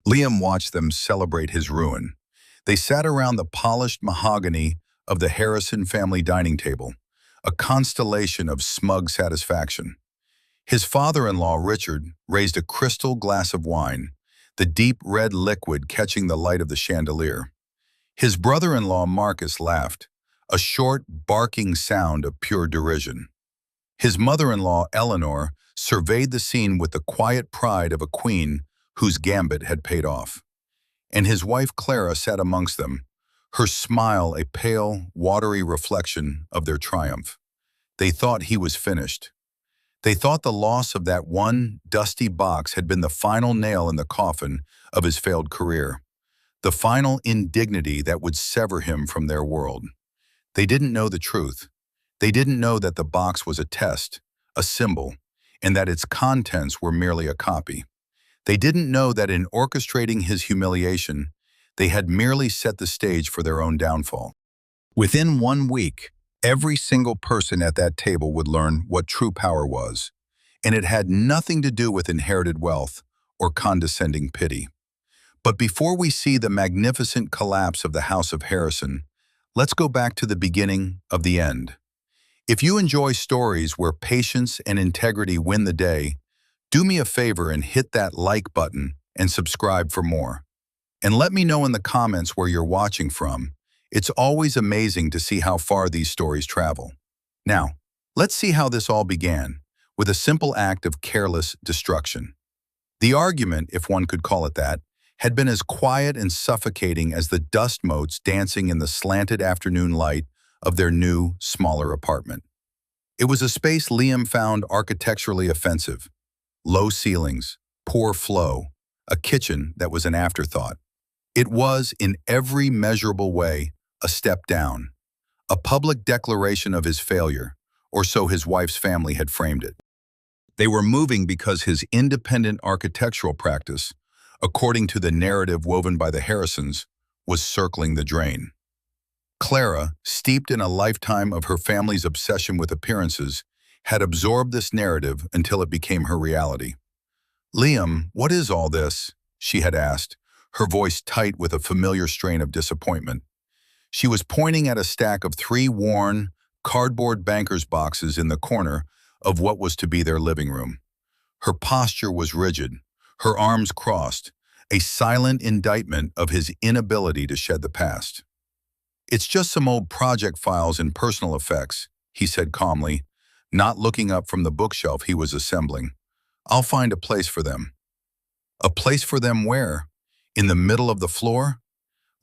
Liam watched them celebrate his ruin. They sat around the polished mahogany of the Harrison family dining table, a constellation of smug satisfaction. His father-in-law, Richard, raised a crystal glass of wine, the deep red liquid catching the light of the chandelier. His brother-in-law, Marcus, laughed, a short, barking sound of pure derision. His mother-in-law, Eleanor, surveyed the scene with the quiet pride of a queen whose gambit had paid off. And his wife, Clara, sat amongst them, her smile a pale, watery reflection of their triumph. They thought he was finished. They thought the loss of that one dusty box had been the final nail in the coffin of his failed career, the final indignity that would sever him from their world. They didn't know the truth. They didn't know that the box was a test, a symbol, and that its contents were merely a copy. They didn't know that in orchestrating his humiliation, they had merely set the stage for their own downfall. Within 1 week, every single person at that table would learn what true power was, and it had nothing to do with inherited wealth or condescending pity. But before we see the magnificent collapse of the House of Harrison, let's go back to the beginning of the end. If you enjoy stories where patience and integrity win the day, do me a favor and hit that like button and subscribe for more. And let me know in the comments where you're watching from. It's always amazing to see how far these stories travel. Now, let's see how this all began, with a simple act of careless destruction. The argument, if one could call it that, had been as quiet and suffocating as the dust motes dancing in the slanted afternoon light of their new, smaller apartment. It was a space Liam found architecturally offensive. Low ceilings, poor flow, a kitchen that was an afterthought. It was, in every measurable way, a step down, a public declaration of his failure, or so his wife's family had framed it. They were moving because his independent architectural practice, according to the narrative woven by the Harrisons, was circling the drain. Clara, steeped in a lifetime of her family's obsession with appearances, had absorbed this narrative until it became her reality. "Liam, what is all this?" she had asked, her voice tight with a familiar strain of disappointment. She was pointing at a stack of 3 worn, cardboard banker's boxes in the corner of what was to be their living room. Her posture was rigid, her arms crossed, a silent indictment of his inability to shed the past. "It's just some old project files and personal effects," he said calmly, not looking up from the bookshelf he was assembling. "I'll find a place for them." "A place for them where? In the middle of the floor?"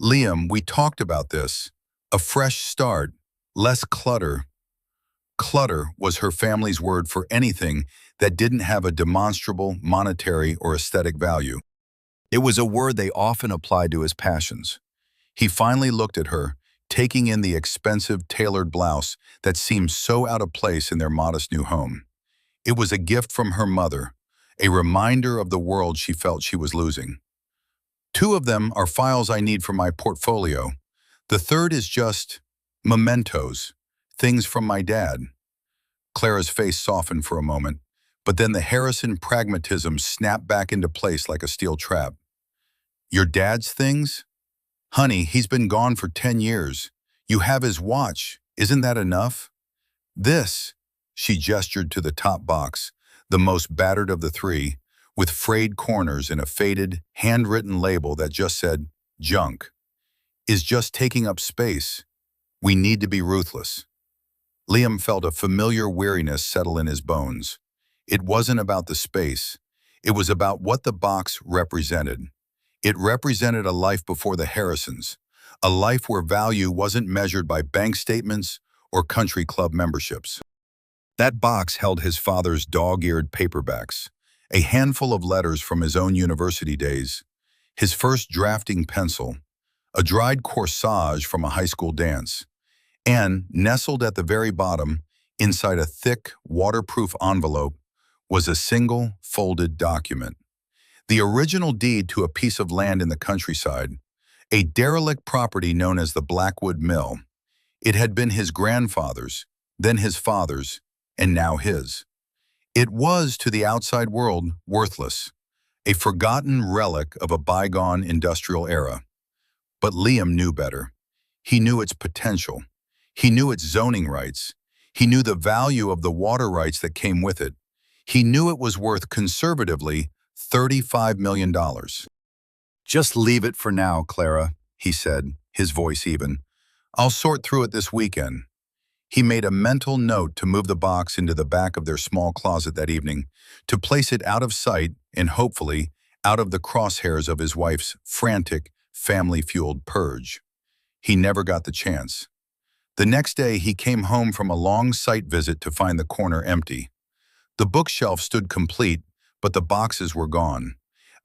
"Liam, we talked about this. A fresh start, less clutter." Clutter was her family's word for anything that didn't have a demonstrable monetary or aesthetic value. It was a word they often applied to his passions. He finally looked at her, taking in the expensive tailored blouse that seemed so out of place in their modest new home. It was a gift from her mother, a reminder of the world she felt she was losing. "2 of them are files I need for my portfolio. The third is just mementos, things from my dad." Clara's face softened for a moment, but then the Harrison pragmatism snapped back into place like a steel trap. "Your dad's things? Honey, he's been gone for 10 years. You have his watch. Isn't that enough?" "This," she gestured to the top box, the most battered of the 3, with frayed corners and a faded, handwritten label that just said, "Junk," "is just taking up space. We need to be ruthless." Liam felt a familiar weariness settle in his bones. It wasn't about the space. It was about what the box represented. It represented a life before the Harrisons, a life where value wasn't measured by bank statements or country club memberships. That box held his father's dog-eared paperbacks, a handful of letters from his own university days, his first drafting pencil, a dried corsage from a high school dance, and, nestled at the very bottom, inside a thick, waterproof envelope, was a single, folded document. The original deed to a piece of land in the countryside, a derelict property known as the Blackwood Mill. It had been his grandfather's, then his father's, and now his. It was, to the outside world, worthless, a forgotten relic of a bygone industrial era. But Liam knew better. He knew its potential. He knew its zoning rights. He knew the value of the water rights that came with it. He knew it was worth conservatively $35 million. Just leave it for now, Clara, he said, his voice even. I'll sort through it this weekend. He made a mental note to move the box into the back of their small closet that evening, to place it out of sight and hopefully out of the crosshairs of his wife's frantic, family-fueled purge. He never got the chance. The next day, he came home from a long site visit to find the corner empty. The bookshelf stood complete, but the boxes were gone.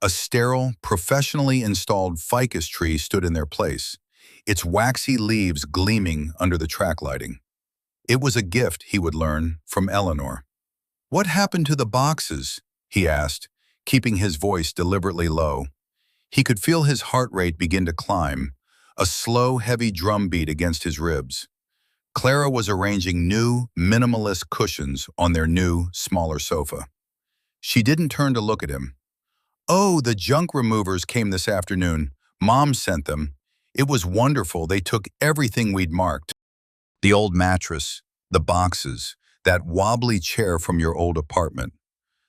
A sterile, professionally installed ficus tree stood in their place, its waxy leaves gleaming under the track lighting. It was a gift, he would learn, from Eleanor. "What happened to the boxes?" he asked, keeping his voice deliberately low. He could feel his heart rate begin to climb, a slow, heavy drumbeat against his ribs. Clara was arranging new, minimalist cushions on their new, smaller sofa. She didn't turn to look at him. "Oh, the junk removers came this afternoon. Mom sent them. It was wonderful. They took everything we'd marked. The old mattress, the boxes, that wobbly chair from your old apartment.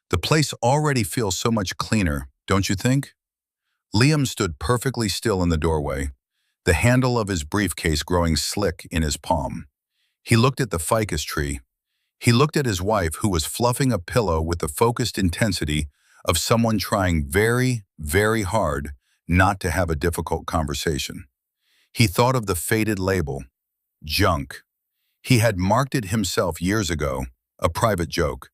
The place already feels so much cleaner, don't you think?" Liam stood perfectly still in the doorway, the handle of his briefcase growing slick in his palm. He looked at the ficus tree. He looked at his wife, who was fluffing a pillow with the focused intensity of someone trying very, very hard not to have a difficult conversation. He thought of the faded label, junk. He had marked it himself years ago, a private joke.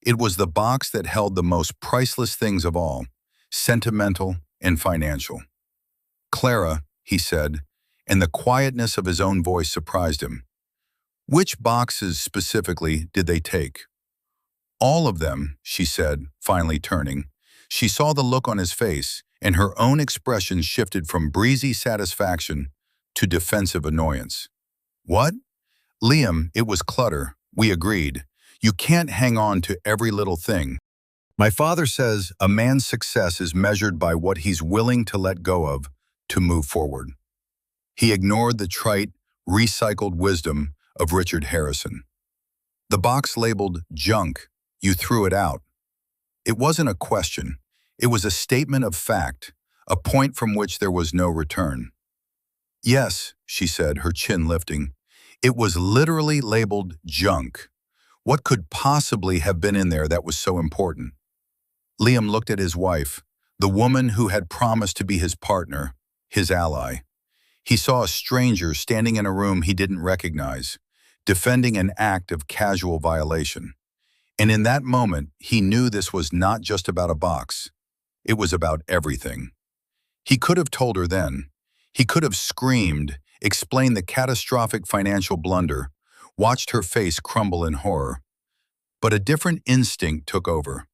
It was the box that held the most priceless things of all, sentimental and financial. "Clara," he said, and the quietness of his own voice surprised him. "Which boxes specifically did they take?" "All of them," she said, finally turning. She saw the look on his face, and her own expression shifted from breezy satisfaction to defensive annoyance. "What?" "Liam, it was clutter. We agreed. You can't hang on to every little thing. My father says a man's success is measured by what he's willing to let go of to move forward." He ignored the trite, recycled wisdom of Richard Harrison. "The box labeled junk, you threw it out." It wasn't a question. It was a statement of fact, a point from which there was no return. "Yes," she said, her chin lifting. "It was literally labeled junk. What could possibly have been in there that was so important?" Liam looked at his wife, the woman who had promised to be his partner, his ally. He saw a stranger standing in a room he didn't recognize, defending an act of casual violation. And in that moment, he knew this was not just about a box. It was about everything. He could have told her then. He could have screamed, explained the catastrophic financial blunder, watched her face crumble in horror. But a different instinct took over,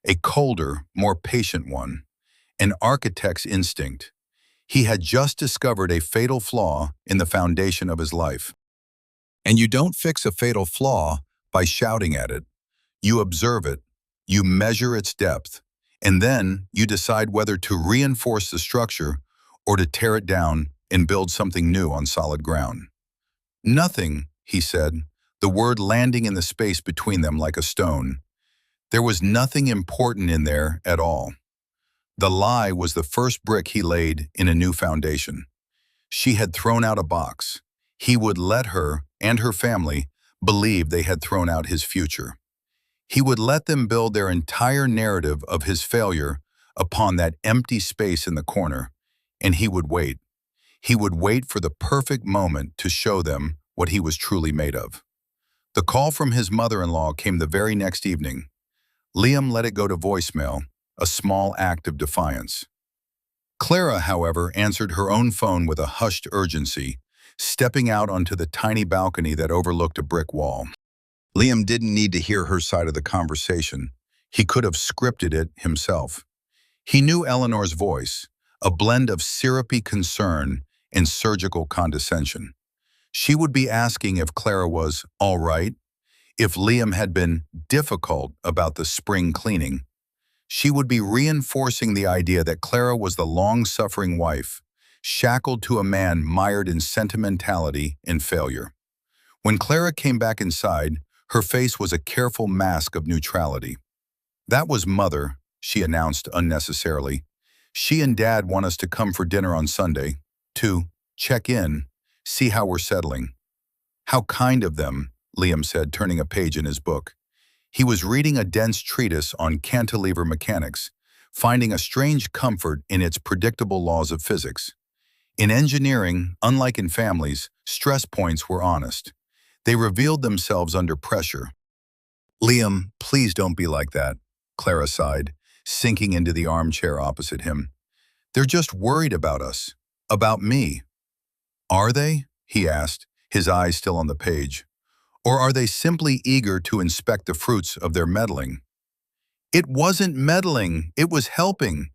a colder, more patient one, an architect's instinct. He had just discovered a fatal flaw in the foundation of his life. And you don't fix a fatal flaw by shouting at it. You observe it, you measure its depth, and then you decide whether to reinforce the structure or to tear it down and build something new on solid ground. "Nothing," he said, the word landing in the space between them like a stone. There was nothing important in there at all. The lie was the first brick he laid in a new foundation. She had thrown out a box. He would let her and her family believe they had thrown out his future. He would let them build their entire narrative of his failure upon that empty space in the corner, and he would wait. He would wait for the perfect moment to show them what he was truly made of. The call from his mother-in-law came the very next evening. Liam let it go to voicemail, a small act of defiance. Clara, however, answered her own phone with a hushed urgency, stepping out onto the tiny balcony that overlooked a brick wall. Liam didn't need to hear her side of the conversation. He could have scripted it himself. He knew Eleanor's voice, a blend of syrupy concern and surgical condescension. She would be asking if Clara was all right, if Liam had been difficult about the spring cleaning. She would be reinforcing the idea that Clara was the long-suffering wife, shackled to a man mired in sentimentality and failure. When Clara came back inside, her face was a careful mask of neutrality. "That was Mother," she announced unnecessarily. "She and Dad want us to come for dinner on Sunday, to check in, see how we're settling." "How kind of them," Liam said, turning a page in his book. He was reading a dense treatise on cantilever mechanics, finding a strange comfort in its predictable laws of physics. In engineering, unlike in families, stress points were honest. They revealed themselves under pressure. "Liam, please don't be like that," Clara sighed, sinking into the armchair opposite him. "They're just worried about us. About me." "Are they?" he asked, his eyes still on the page. "Or are they simply eager to inspect the fruits of their meddling?" "It wasn't meddling, it was helping.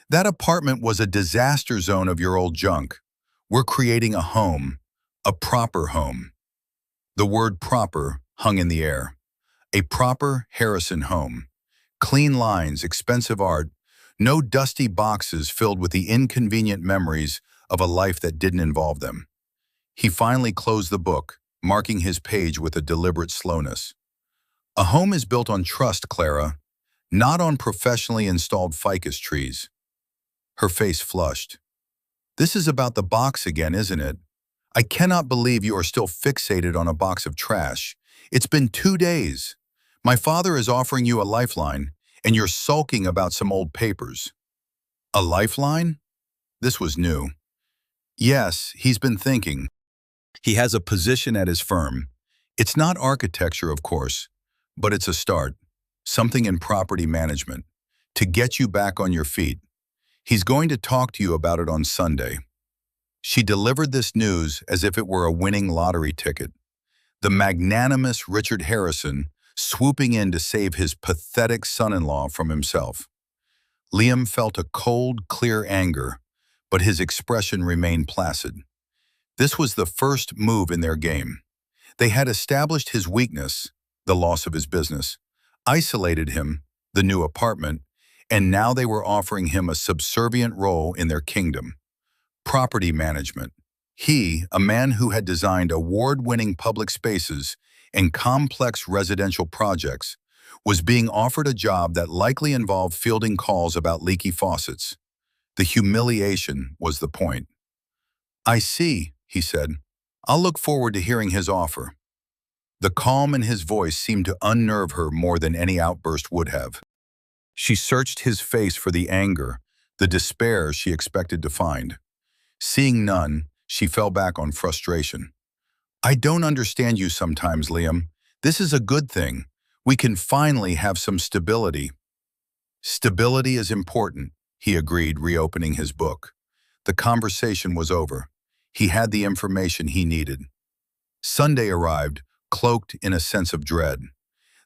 That apartment was a disaster zone of your old junk. We're creating a home, a proper home." The word proper hung in the air. A proper Harrison home. Clean lines, expensive art, no dusty boxes filled with the inconvenient memories of a life that didn't involve them. He finally closed the book, marking his page with a deliberate slowness. "A home is built on trust, Clara, not on professionally installed ficus trees." Her face flushed. "This is about the box again, isn't it? I cannot believe you are still fixated on a box of trash. It's been 2 days. My father is offering you a lifeline, and you're sulking about some old papers." "A lifeline?" This was new. "Yes, he's been thinking. He has a position at his firm. It's not architecture, of course, but it's a start. Something in property management. To get you back on your feet. He's going to talk to you about it on Sunday." She delivered this news as if it were a winning lottery ticket. The magnanimous Richard Harrison swooping in to save his pathetic son-in-law from himself. Liam felt a cold, clear anger, but his expression remained placid. This was the first move in their game. They had established his weakness, the loss of his business, isolated him, the new apartment, and now they were offering him a subservient role in their kingdom. Property management. He, a man who had designed award-winning public spaces and complex residential projects, was being offered a job that likely involved fielding calls about leaky faucets. The humiliation was the point. "I see," he said. "I'll look forward to hearing his offer." The calm in his voice seemed to unnerve her more than any outburst would have. She searched his face for the anger, the despair she expected to find. Seeing none, she fell back on frustration. "I don't understand you sometimes, Liam. This is a good thing. We can finally have some stability." "Stability is important," he agreed, reopening his book. The conversation was over. He had the information he needed. Sunday arrived, cloaked in a sense of dread.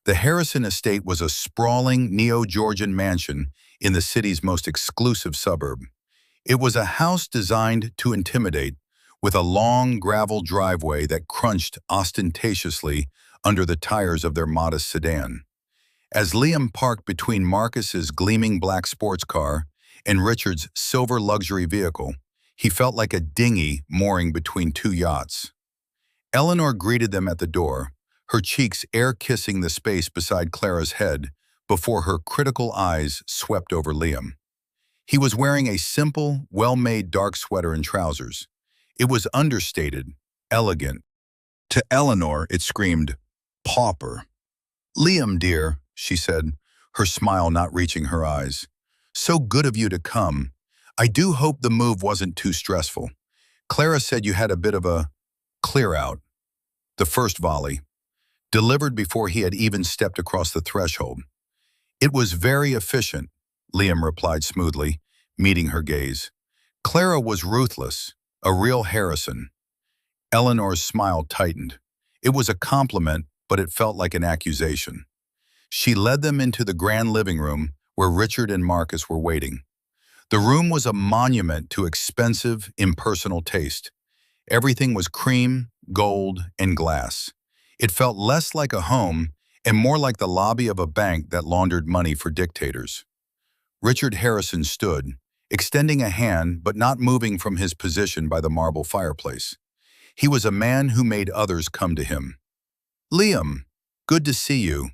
The Harrison estate was a sprawling neo-Georgian mansion in the city's most exclusive suburb. It was a house designed to intimidate, with a long gravel driveway that crunched ostentatiously under the tires of their modest sedan. As Liam parked between Marcus's gleaming black sports car and Richard's silver luxury vehicle, he felt like a dinghy mooring between two yachts. Eleanor greeted them at the door, her cheeks air-kissing the space beside Clara's head before her critical eyes swept over Liam. He was wearing a simple, well-made dark sweater and trousers. It was understated, elegant. To Eleanor, it screamed, "Pauper." "Liam, dear," she said, her smile not reaching her eyes. "So good of you to come. I do hope the move wasn't too stressful. Clara said you had a bit of a clear-out." The first volley, delivered before he had even stepped across the threshold. "It was very efficient," Liam replied smoothly, meeting her gaze. "Clara was ruthless, a real Harrison." Eleanor's smile tightened. It was a compliment, but it felt like an accusation. She led them into the grand living room where Richard and Marcus were waiting. The room was a monument to expensive, impersonal taste. Everything was cream, gold, and glass. It felt less like a home and more like the lobby of a bank that laundered money for dictators. Richard Harrison stood, extending a hand but not moving from his position by the marble fireplace. He was a man who made others come to him. "Liam, good to see you.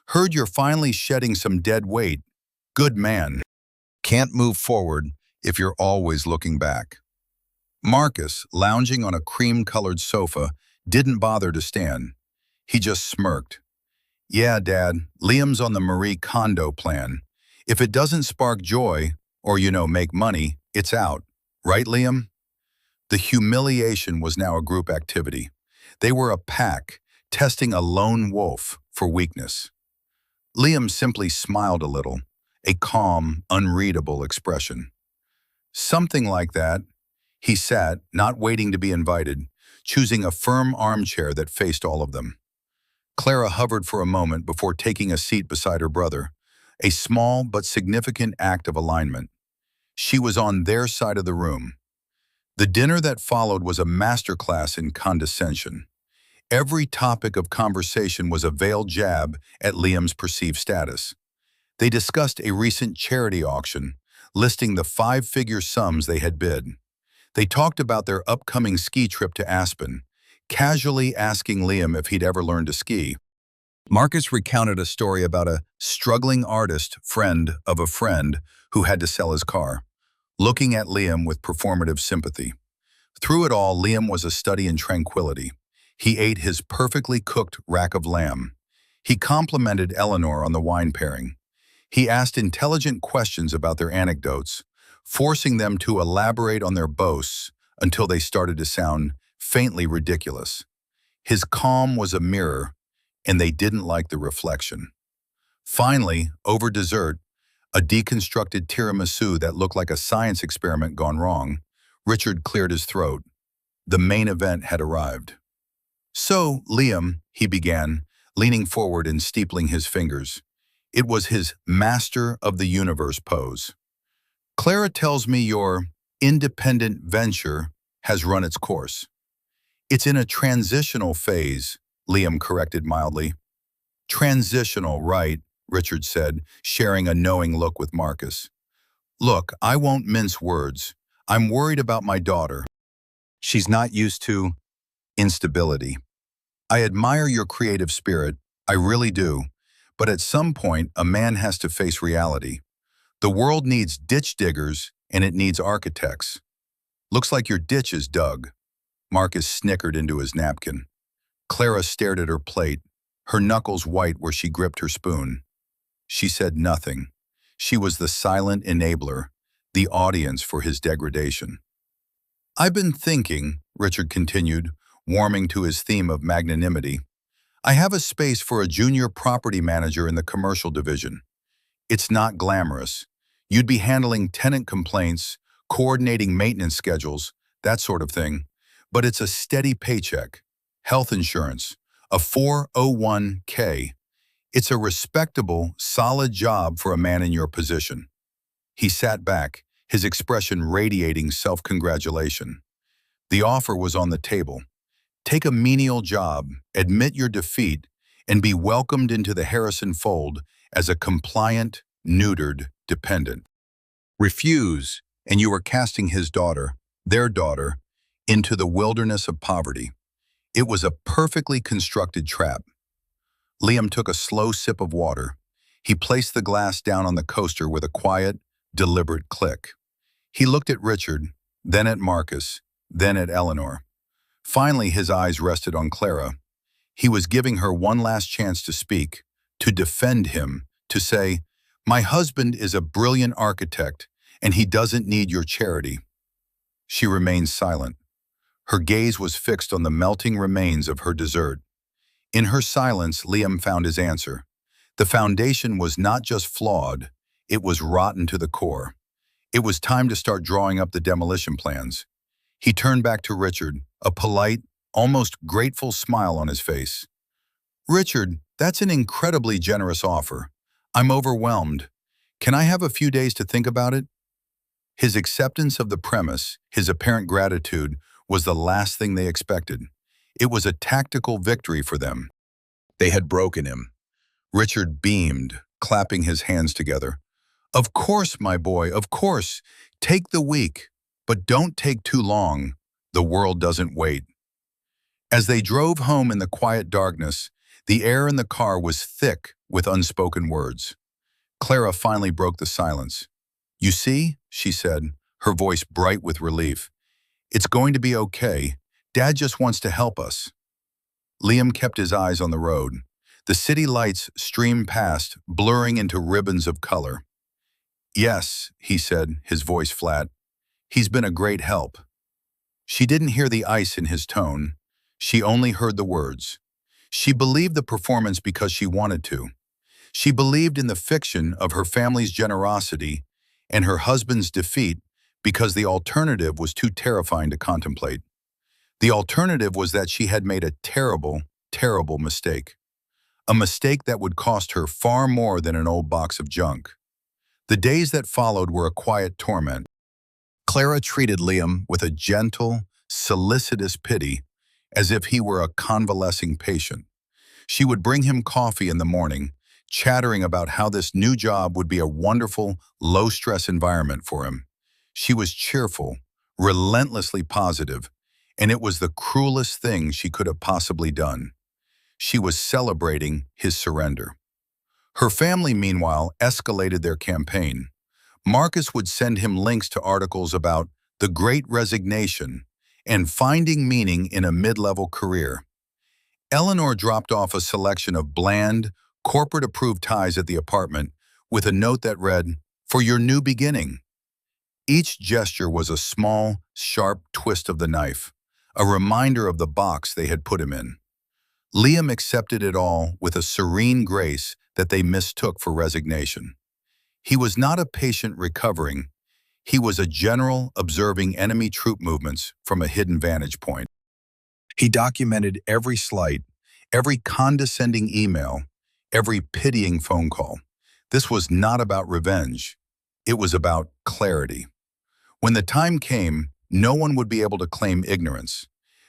Heard you're finally shedding some dead weight. Good man. Can't move forward if you're always looking back." Marcus, lounging on a cream-colored sofa, didn't bother to stand. He just smirked. "Yeah, Dad, Liam's on the Marie Kondo plan. If it doesn't spark joy, or, make money, it's out. Right, Liam?" The humiliation was now a group activity. They were a pack, testing a lone wolf for weakness. Liam simply smiled a little, a calm, unreadable expression. "Something like that." He sat, not waiting to be invited, choosing a firm armchair that faced all of them. Clara hovered for a moment before taking a seat beside her brother, a small but significant act of alignment. She was on their side of the room. The dinner that followed was a masterclass in condescension. Every topic of conversation was a veiled jab at Liam's perceived status. They discussed a recent charity auction, listing the five-figure sums they had bid. They talked about their upcoming ski trip to Aspen, casually asking Liam if he'd ever learned to ski. Marcus recounted a story about a struggling artist friend of a friend who had to sell his car, looking at Liam with performative sympathy. Through it all, Liam was a study in tranquility. He ate his perfectly cooked rack of lamb. He complimented Eleanor on the wine pairing. He asked intelligent questions about their anecdotes, forcing them to elaborate on their boasts until they started to sound faintly ridiculous. His calm was a mirror, and they didn't like the reflection. Finally, over dessert, a deconstructed tiramisu that looked like a science experiment gone wrong, Richard cleared his throat. The main event had arrived. "So, Liam," he began, leaning forward and steepling his fingers. It was his master of the universe pose. "Clara tells me your independent venture has run its course." "It's in a transitional phase," Liam corrected mildly. "Transitional, right," Richard said, sharing a knowing look with Marcus. "Look, I won't mince words. I'm worried about my daughter. She's not used to instability. I admire your creative spirit, I really do, but at some point a man has to face reality. The world needs ditch diggers and it needs architects. Looks like your ditch is dug." Marcus snickered into his napkin. Clara stared at her plate, her knuckles white where she gripped her spoon. She said nothing. She was the silent enabler, the audience for his degradation. "I've been thinking," Richard continued, warming to his theme of magnanimity. "I have a space for a junior property manager in the commercial division. It's not glamorous. You'd be handling tenant complaints, coordinating maintenance schedules, that sort of thing. But it's a steady paycheck, health insurance, a 401k. It's a respectable, solid job for a man in your position." He sat back, his expression radiating self-congratulation. The offer was on the table. Take a menial job, admit your defeat, and be welcomed into the Harrison fold as a compliant, neutered dependent. Refuse, and you are casting his daughter, their daughter, into the wilderness of poverty. It was a perfectly constructed trap. Liam took a slow sip of water. He placed the glass down on the coaster with a quiet, deliberate click. He looked at Richard, then at Marcus, then at Eleanor. Finally, his eyes rested on Clara. He was giving her one last chance to speak, to defend him, to say, "My husband is a brilliant architect, and he doesn't need your charity." She remained silent. Her gaze was fixed on the melting remains of her dessert. In her silence, Liam found his answer. The foundation was not just flawed, it was rotten to the core. It was time to start drawing up the demolition plans. He turned back to Richard, a polite, almost grateful smile on his face. "Richard, that's an incredibly generous offer. I'm overwhelmed. Can I have a few days to think about it?" His acceptance of the premise, his apparent gratitude, was the last thing they expected. It was a tactical victory for them. They had broken him. Richard beamed, clapping his hands together. Of course, my boy, of course. Take the week, but don't take too long. The world doesn't wait. As they drove home in the quiet darkness, the air in the car was thick with unspoken words. Clara finally broke the silence. You see, she said, her voice bright with relief. It's going to be okay. Dad just wants to help us. Liam kept his eyes on the road. The city lights streamed past, blurring into ribbons of color. Yes, he said, his voice flat. He's been a great help. She didn't hear the ice in his tone. She only heard the words. She believed the performance because she wanted to. She believed in the fiction of her family's generosity and her husband's defeat because the alternative was too terrifying to contemplate. The alternative was that she had made a terrible, terrible mistake. A mistake that would cost her far more than an old box of junk. The days that followed were a quiet torment. Clara treated Liam with a gentle, solicitous pity, as if he were a convalescing patient. She would bring him coffee in the morning, chattering about how this new job would be a wonderful, low-stress environment for him. She was cheerful, relentlessly positive, and it was the cruelest thing she could have possibly done. She was celebrating his surrender. Her family, meanwhile, escalated their campaign. Marcus would send him links to articles about the Great Resignation and finding meaning in a mid-level career. Eleanor dropped off a selection of bland, corporate-approved ties at the apartment with a note that read, "For your new beginning." Each gesture was a small, sharp twist of the knife, a reminder of the box they had put him in. Liam accepted it all with a serene grace that they mistook for resignation. He was not a patient recovering. He was a general observing enemy troop movements from a hidden vantage point. He documented every slight, every condescending email, every pitying phone call. This was not about revenge. It was about clarity. When the time came, no one would be able to claim ignorance.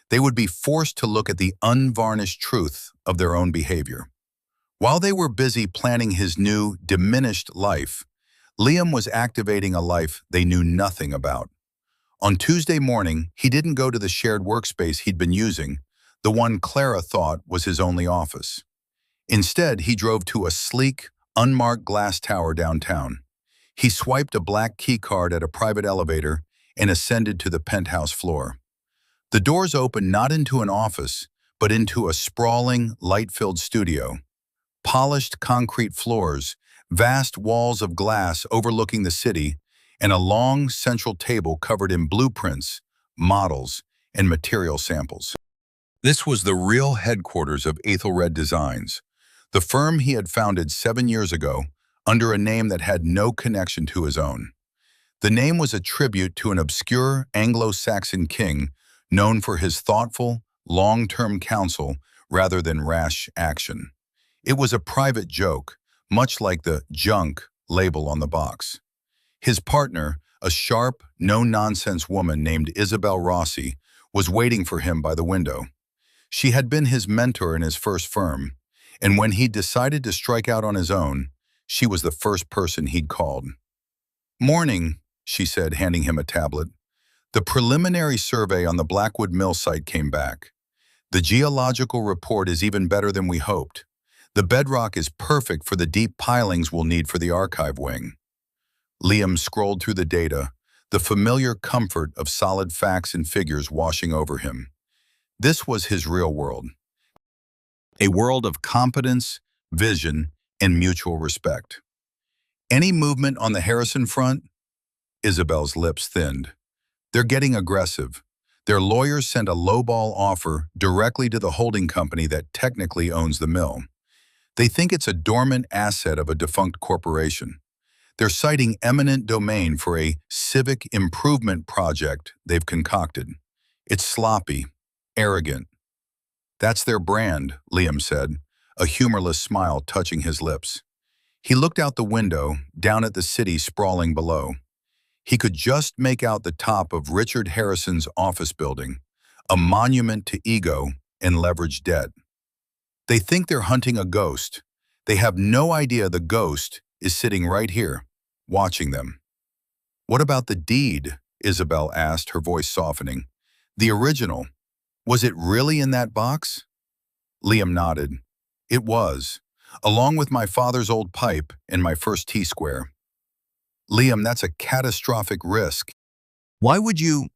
They would be forced to look at the unvarnished truth of their own behavior. While they were busy planning his new, diminished life, Liam was activating a life they knew nothing about. On Tuesday morning, he didn't go to the shared workspace he'd been using, the one Clara thought was his only office. Instead, he drove to a sleek, unmarked glass tower downtown. He swiped a black keycard at a private elevator and ascended to the penthouse floor. The doors opened not into an office, but into a sprawling, light-filled studio. Polished concrete floors, vast walls of glass overlooking the city, and a long central table covered in blueprints, models, and material samples. This was the real headquarters of Ethelred Designs, the firm he had founded 7 years ago under a name that had no connection to his own. The name was a tribute to an obscure Anglo-Saxon king known for his thoughtful, long-term counsel rather than rash action. It was a private joke, much like the junk label on the box. His partner, a sharp, no-nonsense woman named Isabel Rossi, was waiting for him by the window. She had been his mentor in his first firm, and when he decided to strike out on his own, she was the first person he'd called. "Morning," she said, handing him a tablet. The preliminary survey on the Blackwood Mill site came back. The geological report is even better than we hoped. The bedrock is perfect for the deep pilings we'll need for the archive wing. Liam scrolled through the data, the familiar comfort of solid facts and figures washing over him. This was his real world. A world of competence, vision, and mutual respect. Any movement on the Harrison front? Isabel's lips thinned. They're getting aggressive. Their lawyers sent a lowball offer directly to the holding company that technically owns the mill. They think it's a dormant asset of a defunct corporation. They're citing eminent domain for a civic improvement project they've concocted. It's sloppy, arrogant. That's their brand, Liam said, a humorless smile touching his lips. He looked out the window, down at the city sprawling below. He could just make out the top of Richard Harrison's office building, a monument to ego and leveraged debt. They think they're hunting a ghost. They have no idea the ghost is sitting right here, watching them. "What about the deed?" Isabel asked, her voice softening. "The original. Was it really in that box?" Liam nodded. "It was, along with my father's old pipe and my first T-square." "Liam, that's a catastrophic risk." "Why would you—"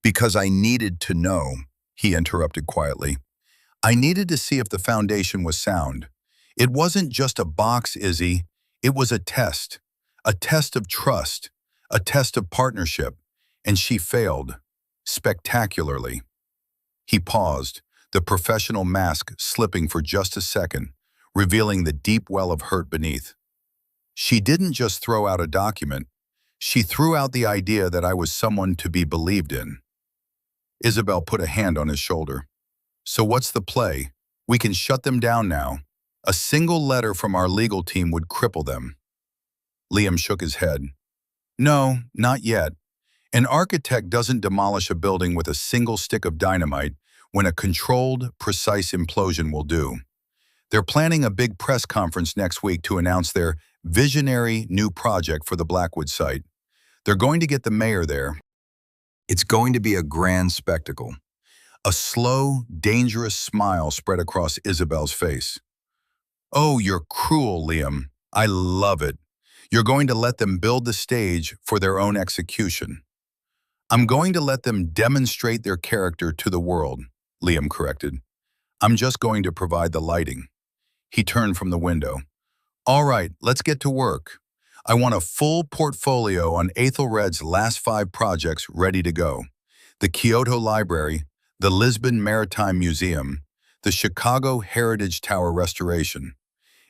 "Because I needed to know," he interrupted quietly. "I needed to see if the foundation was sound. It wasn't just a box, Izzy. It was a test of trust, a test of partnership, and she failed, spectacularly." He paused, the professional mask slipping for just a second, revealing the deep well of hurt beneath. "She didn't just throw out a document. She threw out the idea that I was someone to be believed in." Isabel put a hand on his shoulder. "So what's the play? We can shut them down now. A single letter from our legal team would cripple them." Liam shook his head. "No, not yet. An architect doesn't demolish a building with a single stick of dynamite when a controlled, precise implosion will do. They're planning a big press conference next week to announce their visionary new project for the Blackwood site. They're going to get the mayor there. It's going to be a grand spectacle." A slow, dangerous smile spread across Isabel's face. "Oh, you're cruel, Liam. I love it. You're going to let them build the stage for their own execution." "I'm going to let them demonstrate their character to the world," Liam corrected. "I'm just going to provide the lighting." He turned from the window. "All right, let's get to work. I want a full portfolio on Aethelred's last 5 projects ready to go. The Kyoto Library, the Lisbon Maritime Museum, the Chicago Heritage Tower restoration.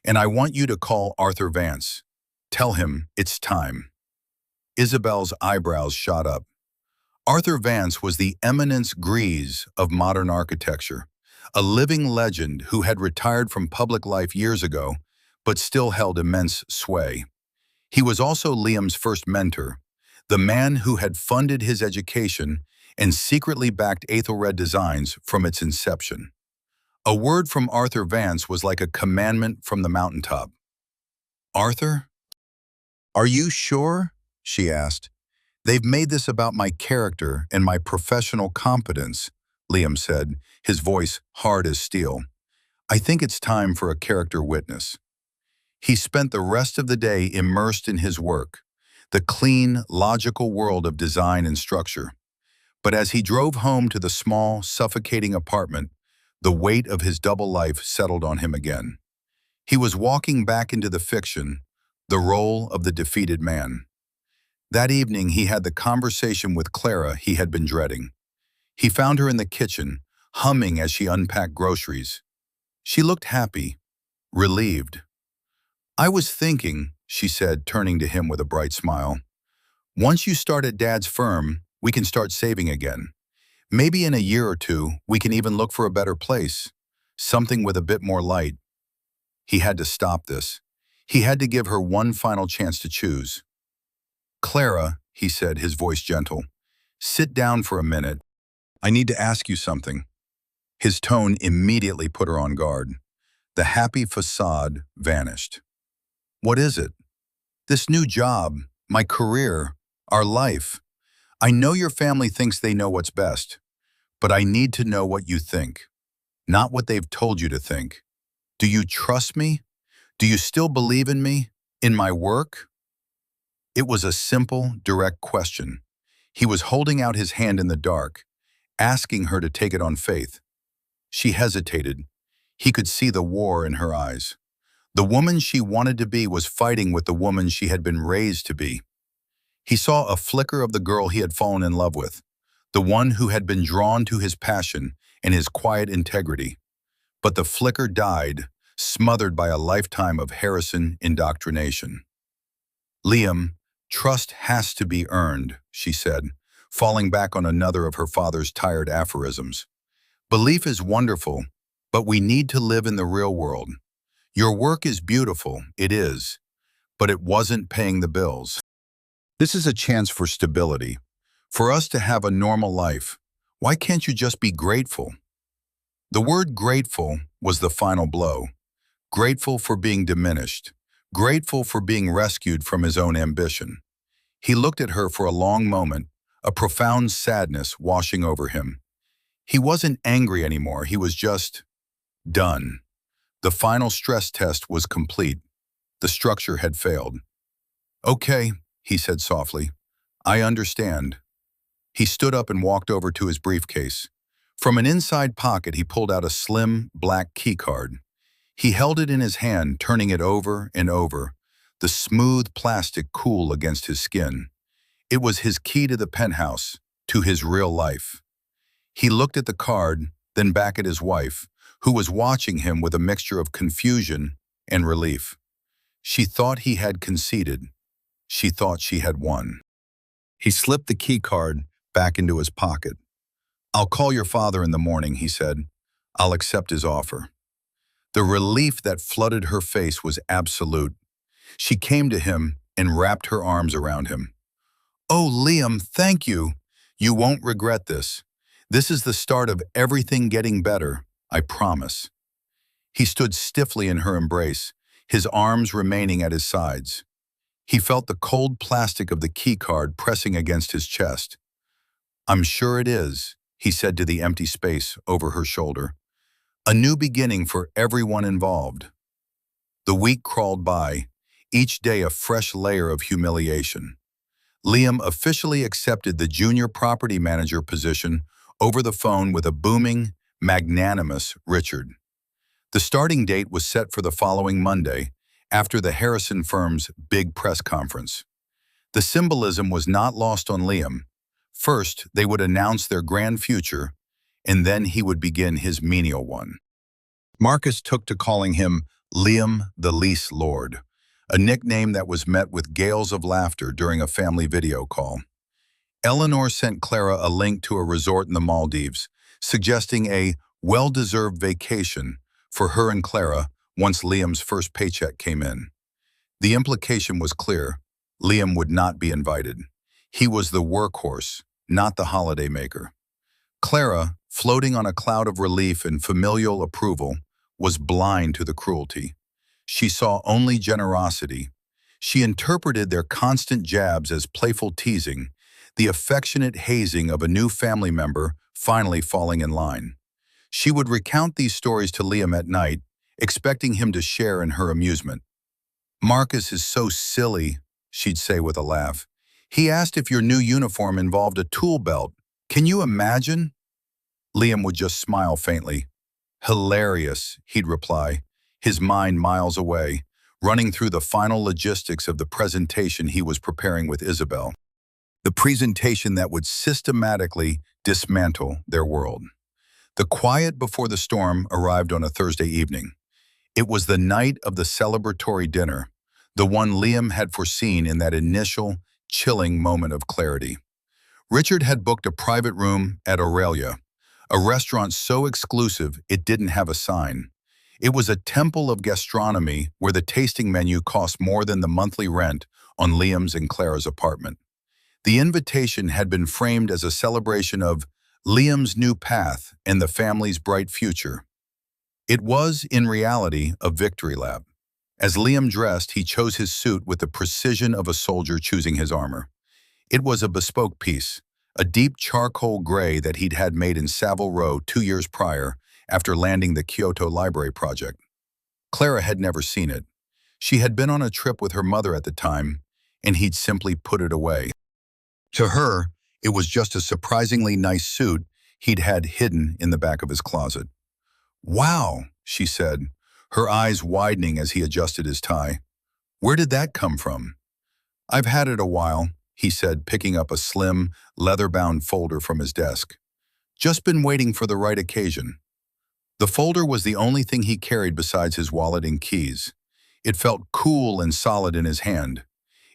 And I want you to call Arthur Vance. Tell him it's time." Isabel's eyebrows shot up. Arthur Vance was the eminence grise of modern architecture, a living legend who had retired from public life years ago, but still held immense sway. He was also Liam's first mentor, the man who had funded his education and secretly backed Aethelred Designs from its inception. A word from Arthur Vance was like a commandment from the mountaintop. "Arthur? Are you sure?" she asked. "They've made this about my character and my professional competence," Liam said, his voice hard as steel. "I think it's time for a character witness." He spent the rest of the day immersed in his work, the clean, logical world of design and structure. But as he drove home to the small, suffocating apartment, the weight of his double life settled on him again. He was walking back into the fiction, the role of the defeated man. That evening, he had the conversation with Clara he had been dreading. He found her in the kitchen, humming as she unpacked groceries. She looked happy, relieved. "I was thinking," she said, turning to him with a bright smile, "once you start at Dad's firm, we can start saving again. Maybe in a year or 2, we can even look for a better place, something with a bit more light." He had to stop this. He had to give her one final chance to choose. "Clara," he said, his voice gentle, "sit down for a minute. I need to ask you something." His tone immediately put her on guard. The happy facade vanished. "What is it?" "This new job, my career, our life. I know your family thinks they know what's best, but I need to know what you think, not what they've told you to think. Do you trust me? Do you still believe in me? In my work?" It was a simple, direct question. He was holding out his hand in the dark, asking her to take it on faith. She hesitated. He could see the war in her eyes. The woman she wanted to be was fighting with the woman she had been raised to be. He saw a flicker of the girl he had fallen in love with, the one who had been drawn to his passion and his quiet integrity. But the flicker died, smothered by a lifetime of Harrison indoctrination. "Liam, trust has to be earned," she said, falling back on another of her father's tired aphorisms. "Belief is wonderful, but we need to live in the real world. Your work is beautiful, it is, but it wasn't paying the bills. This is a chance for stability, for us to have a normal life. Why can't you just be grateful?" The word grateful was the final blow. Grateful for being diminished, grateful for being rescued from his own ambition. He looked at her for a long moment, a profound sadness washing over him. He wasn't angry anymore, he was just done. The final stress test was complete. The structure had failed. "Okay," he said softly. "I understand." He stood up and walked over to his briefcase. From an inside pocket, he pulled out a slim, black keycard. He held it in his hand, turning it over and over, the smooth plastic cool against his skin. It was his key to the penthouse, to his real life. He looked at the card, then back at his wife, who was watching him with a mixture of confusion and relief. She thought he had conceded. She thought she had won. He slipped the key card back into his pocket. "I'll call your father in the morning," he said. "I'll accept his offer." The relief that flooded her face was absolute. She came to him and wrapped her arms around him. "Oh, Liam, thank you. You won't regret this. This is the start of everything getting better, I promise." He stood stiffly in her embrace, his arms remaining at his sides. He felt the cold plastic of the keycard pressing against his chest. "I'm sure it is," he said to the empty space over her shoulder. "A new beginning for everyone involved." The week crawled by, each day a fresh layer of humiliation. Liam officially accepted the junior property manager position over the phone with a booming, magnanimous Richard. The starting date was set for the following Monday, after the Harrison firm's big press conference. The symbolism was not lost on Liam. First, they would announce their grand future, and then he would begin his menial one. Marcus took to calling him Liam the Lease Lord, a nickname that was met with gales of laughter during a family video call. Eleanor sent Clara a link to a resort in the Maldives, suggesting a well-deserved vacation for her and Clara once Liam's first paycheck came in. The implication was clear: Liam would not be invited. He was the workhorse, not the holiday maker. Clara, floating on a cloud of relief and familial approval, was blind to the cruelty. She saw only generosity. She interpreted their constant jabs as playful teasing, the affectionate hazing of a new family member finally falling in line. She would recount these stories to Liam at night, expecting him to share in her amusement. "Marcus is so silly," she'd say with a laugh. "He asked if your new uniform involved a tool belt. Can you imagine?" Liam would just smile faintly. "Hilarious," he'd reply, his mind miles away, running through the final logistics of the presentation he was preparing with Isabel. The presentation that would systematically dismantle their world. The quiet before the storm arrived on a Thursday evening. It was the night of the celebratory dinner, the one Liam had foreseen in that initial, chilling moment of clarity. Richard had booked a private room at Aurelia, a restaurant so exclusive it didn't have a sign. It was a temple of gastronomy where the tasting menu cost more than the monthly rent on Liam's and Clara's apartment. The invitation had been framed as a celebration of Liam's new path and the family's bright future. It was, in reality, a victory lap. As Liam dressed, he chose his suit with the precision of a soldier choosing his armor. It was a bespoke piece, a deep charcoal gray that he'd had made in Savile Row 2 years prior after landing the Kyoto Library project. Clara had never seen it. She had been on a trip with her mother at the time, and he'd simply put it away. To her, it was just a surprisingly nice suit he'd had hidden in the back of his closet. "Wow," she said, her eyes widening as he adjusted his tie. "Where did that come from?" "I've had it a while," he said, picking up a slim, leather-bound folder from his desk. "Just been waiting for the right occasion." The folder was the only thing he carried besides his wallet and keys. It felt cool and solid in his hand.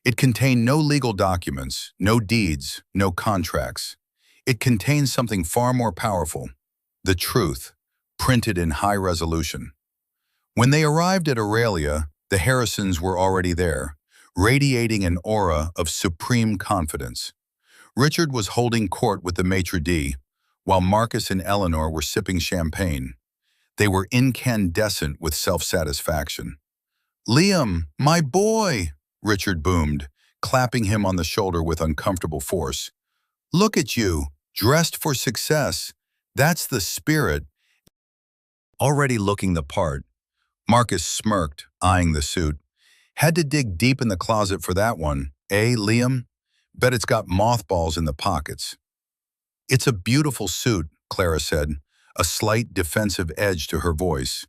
It contained no legal documents, no deeds, no contracts. It contained something far more powerful: the truth, printed in high resolution. When they arrived at Aurelia, the Harrisons were already there, radiating an aura of supreme confidence. Richard was holding court with the maitre d', while Marcus and Eleanor were sipping champagne. They were incandescent with self-satisfaction. "Liam, my boy!" Richard boomed, clapping him on the shoulder with uncomfortable force. "Look at you, dressed for success. That's the spirit." Already looking the part, Marcus smirked, eyeing the suit. "Had to dig deep in the closet for that one, eh, Liam? Bet it's got mothballs in the pockets." "It's a beautiful suit," Clara said, a slight defensive edge to her voice.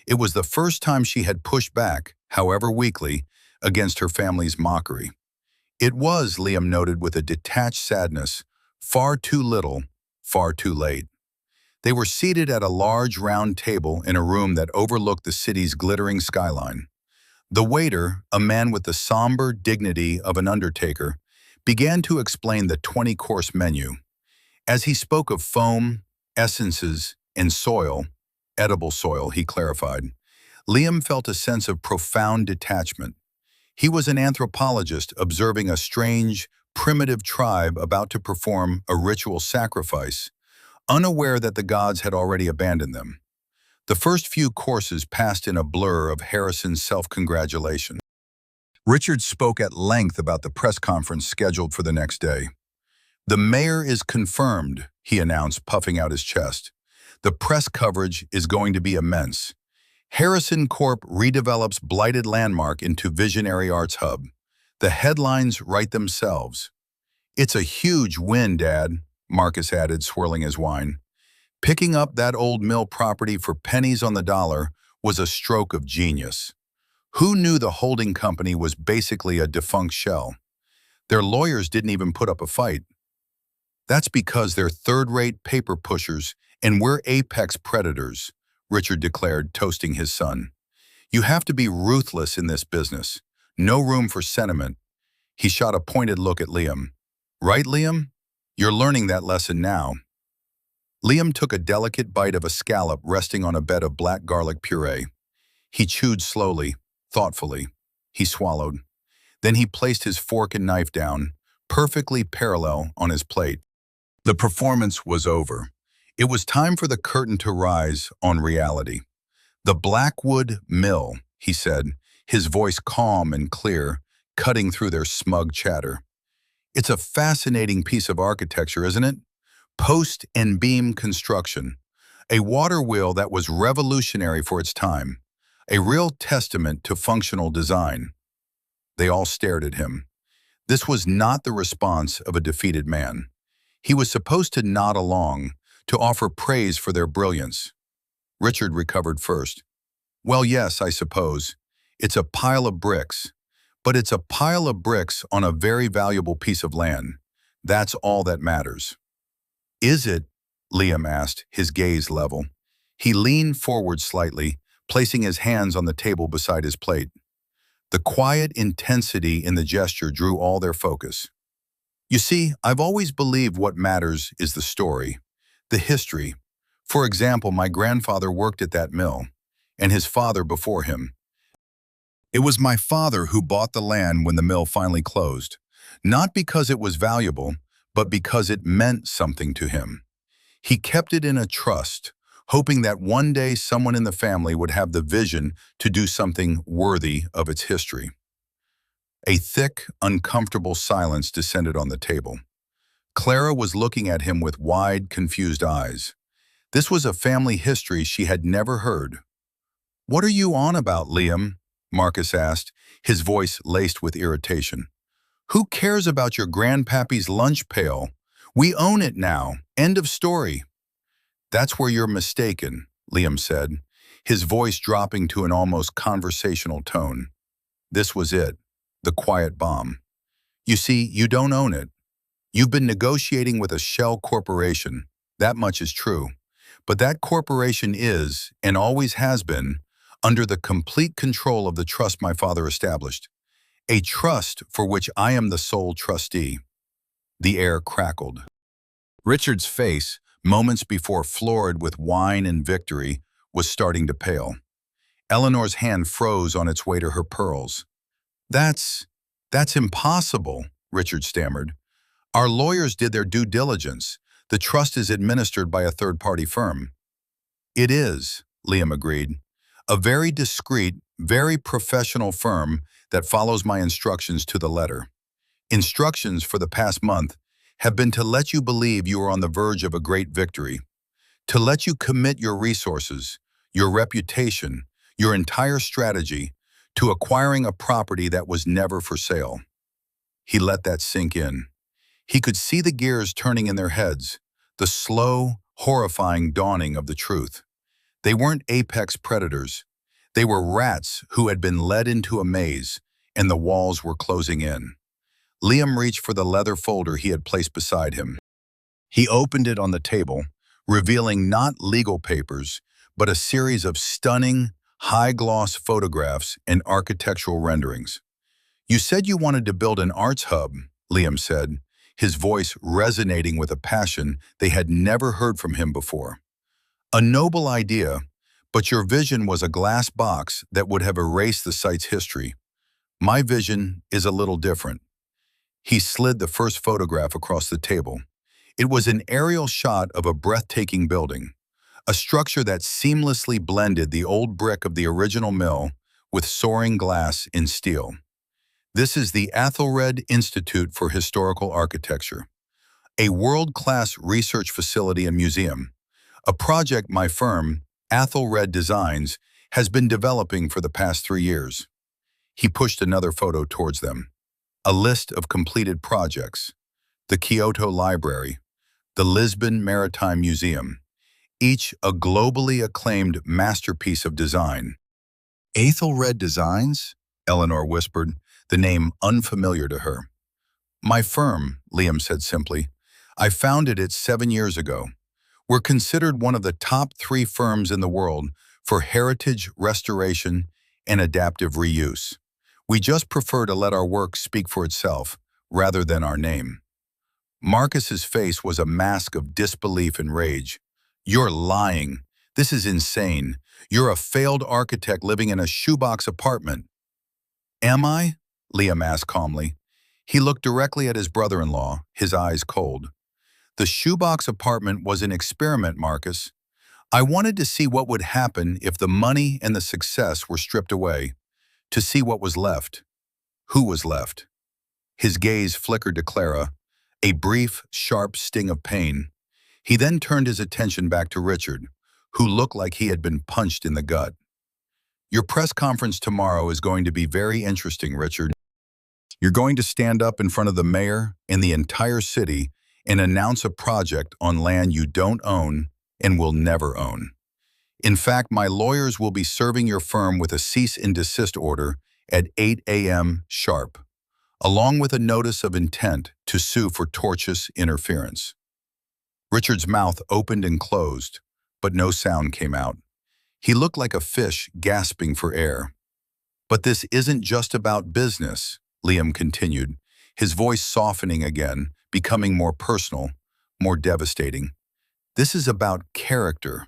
It was the first time she had pushed back, however weakly, against her family's mockery. It was, Liam noted with a detached sadness, far too little, far too late. They were seated at a large round table in a room that overlooked the city's glittering skyline. The waiter, a man with the somber dignity of an undertaker, began to explain the 20-course menu. As he spoke of foam, essences, and soil, edible soil, he clarified, Liam felt a sense of profound detachment. He was an anthropologist observing a strange, primitive tribe about to perform a ritual sacrifice, unaware that the gods had already abandoned them. The first few courses passed in a blur of Harrison's self-congratulation. Richard spoke at length about the press conference scheduled for the next day. "The mayor is confirmed," he announced, puffing out his chest. "The press coverage is going to be immense. Harrison Corp redevelops blighted landmark into visionary arts hub. The headlines write themselves." "It's a huge win, Dad," Marcus added, swirling his wine. Picking up that old mill property for pennies on the dollar was a stroke of genius. Who knew the holding company was basically a defunct shell? Their lawyers didn't even put up a fight. "That's because they're third-rate paper pushers and we're apex predators," Richard declared, toasting his son. "You have to be ruthless in this business. No room for sentiment." He shot a pointed look at Liam. "Right, Liam? You're learning that lesson now." Liam took a delicate bite of a scallop resting on a bed of black garlic puree. He chewed slowly, thoughtfully. He swallowed. Then he placed his fork and knife down, perfectly parallel on his plate. The performance was over. It was time for the curtain to rise on reality. "The Blackwood Mill," he said, his voice calm and clear, cutting through their smug chatter. "It's a fascinating piece of architecture, isn't it? Post and beam construction. A water wheel that was revolutionary for its time. A real testament to functional design." They all stared at him. This was not the response of a defeated man. He was supposed to nod along, to offer praise for their brilliance. Richard recovered first. "Well, yes, I suppose. It's a pile of bricks. But it's a pile of bricks on a very valuable piece of land. That's all that matters." "Is it?" Liam asked, his gaze level. He leaned forward slightly, placing his hands on the table beside his plate. The quiet intensity in the gesture drew all their focus. "You see, I've always believed what matters is the story, the history. For example, my grandfather worked at that mill, and his father before him. It was my father who bought the land when the mill finally closed, not because it was valuable, but because it meant something to him. He kept it in a trust, hoping that one day someone in the family would have the vision to do something worthy of its history." A thick, uncomfortable silence descended on the table. Clara was looking at him with wide, confused eyes. This was a family history she had never heard. "What are you on about, Liam?" Marcus asked, his voice laced with irritation. "Who cares about your grandpappy's lunch pail? We own it now. End of story." "That's where you're mistaken," Liam said, his voice dropping to an almost conversational tone. This was it, the quiet bomb. "You see, you don't own it. You've been negotiating with a shell corporation. That much is true. But that corporation is, and always has been, under the complete control of the trust my father established. A trust for which I am the sole trustee." The air crackled. Richard's face, moments before florid with wine and victory, was starting to pale. Eleanor's hand froze on its way to her pearls. That's impossible," Richard stammered. "Our lawyers did their due diligence. The trust is administered by a third-party firm." "It is," Liam agreed. "A very discreet, very professional firm that follows my instructions to the letter. Instructions for the past month have been to let you believe you are on the verge of a great victory, to let you commit your resources, your reputation, your entire strategy to acquiring a property that was never for sale. He let that sink in. He could see the gears turning in their heads, the slow, horrifying dawning of the truth. They weren't apex predators. They were rats who had been led into a maze, and the walls were closing in. Liam reached for the leather folder he had placed beside him. He opened it on the table, revealing not legal papers, but a series of stunning, high-gloss photographs and architectural renderings. "You said you wanted to build an arts hub," Liam said, his voice resonating with a passion they had never heard from him before. "A noble idea, but your vision was a glass box that would have erased the site's history. My vision is a little different." He slid the first photograph across the table. It was an aerial shot of a breathtaking building, a structure that seamlessly blended the old brick of the original mill with soaring glass in steel. "This is the Athelred Institute for Historical Architecture, a world-class research facility and museum, a project my firm, Athelred Designs, has been developing for the past 3 years." He pushed another photo towards them. A list of completed projects: the Kyoto Library, the Lisbon Maritime Museum, each a globally acclaimed masterpiece of design. "Athelred Designs?" Eleanor whispered, the name unfamiliar to her. "My firm," Liam said simply. "I founded it 7 years ago. We're considered one of the top 3 firms in the world for heritage restoration and adaptive reuse. We just prefer to let our work speak for itself, rather than our name." Marcus's face was a mask of disbelief and rage. "You're lying. This is insane. You're a failed architect living in a shoebox apartment." "Am I?" Liam asked calmly. He looked directly at his brother-in-law, his eyes cold. "The shoebox apartment was an experiment, Marcus. I wanted to see what would happen if the money and the success were stripped away, to see what was left. Who was left?" His gaze flickered to Clara, a brief, sharp sting of pain. He then turned his attention back to Richard, who looked like he had been punched in the gut. "Your press conference tomorrow is going to be very interesting, Richard. You're going to stand up in front of the mayor and the entire city and announce a project on land you don't own and will never own. In fact, my lawyers will be serving your firm with a cease and desist order at 8 a.m. sharp, along with a notice of intent to sue for tortious interference." Richard's mouth opened and closed, but no sound came out. He looked like a fish gasping for air. "But this isn't just about business," Liam continued, his voice softening again, becoming more personal, more devastating. "This is about character."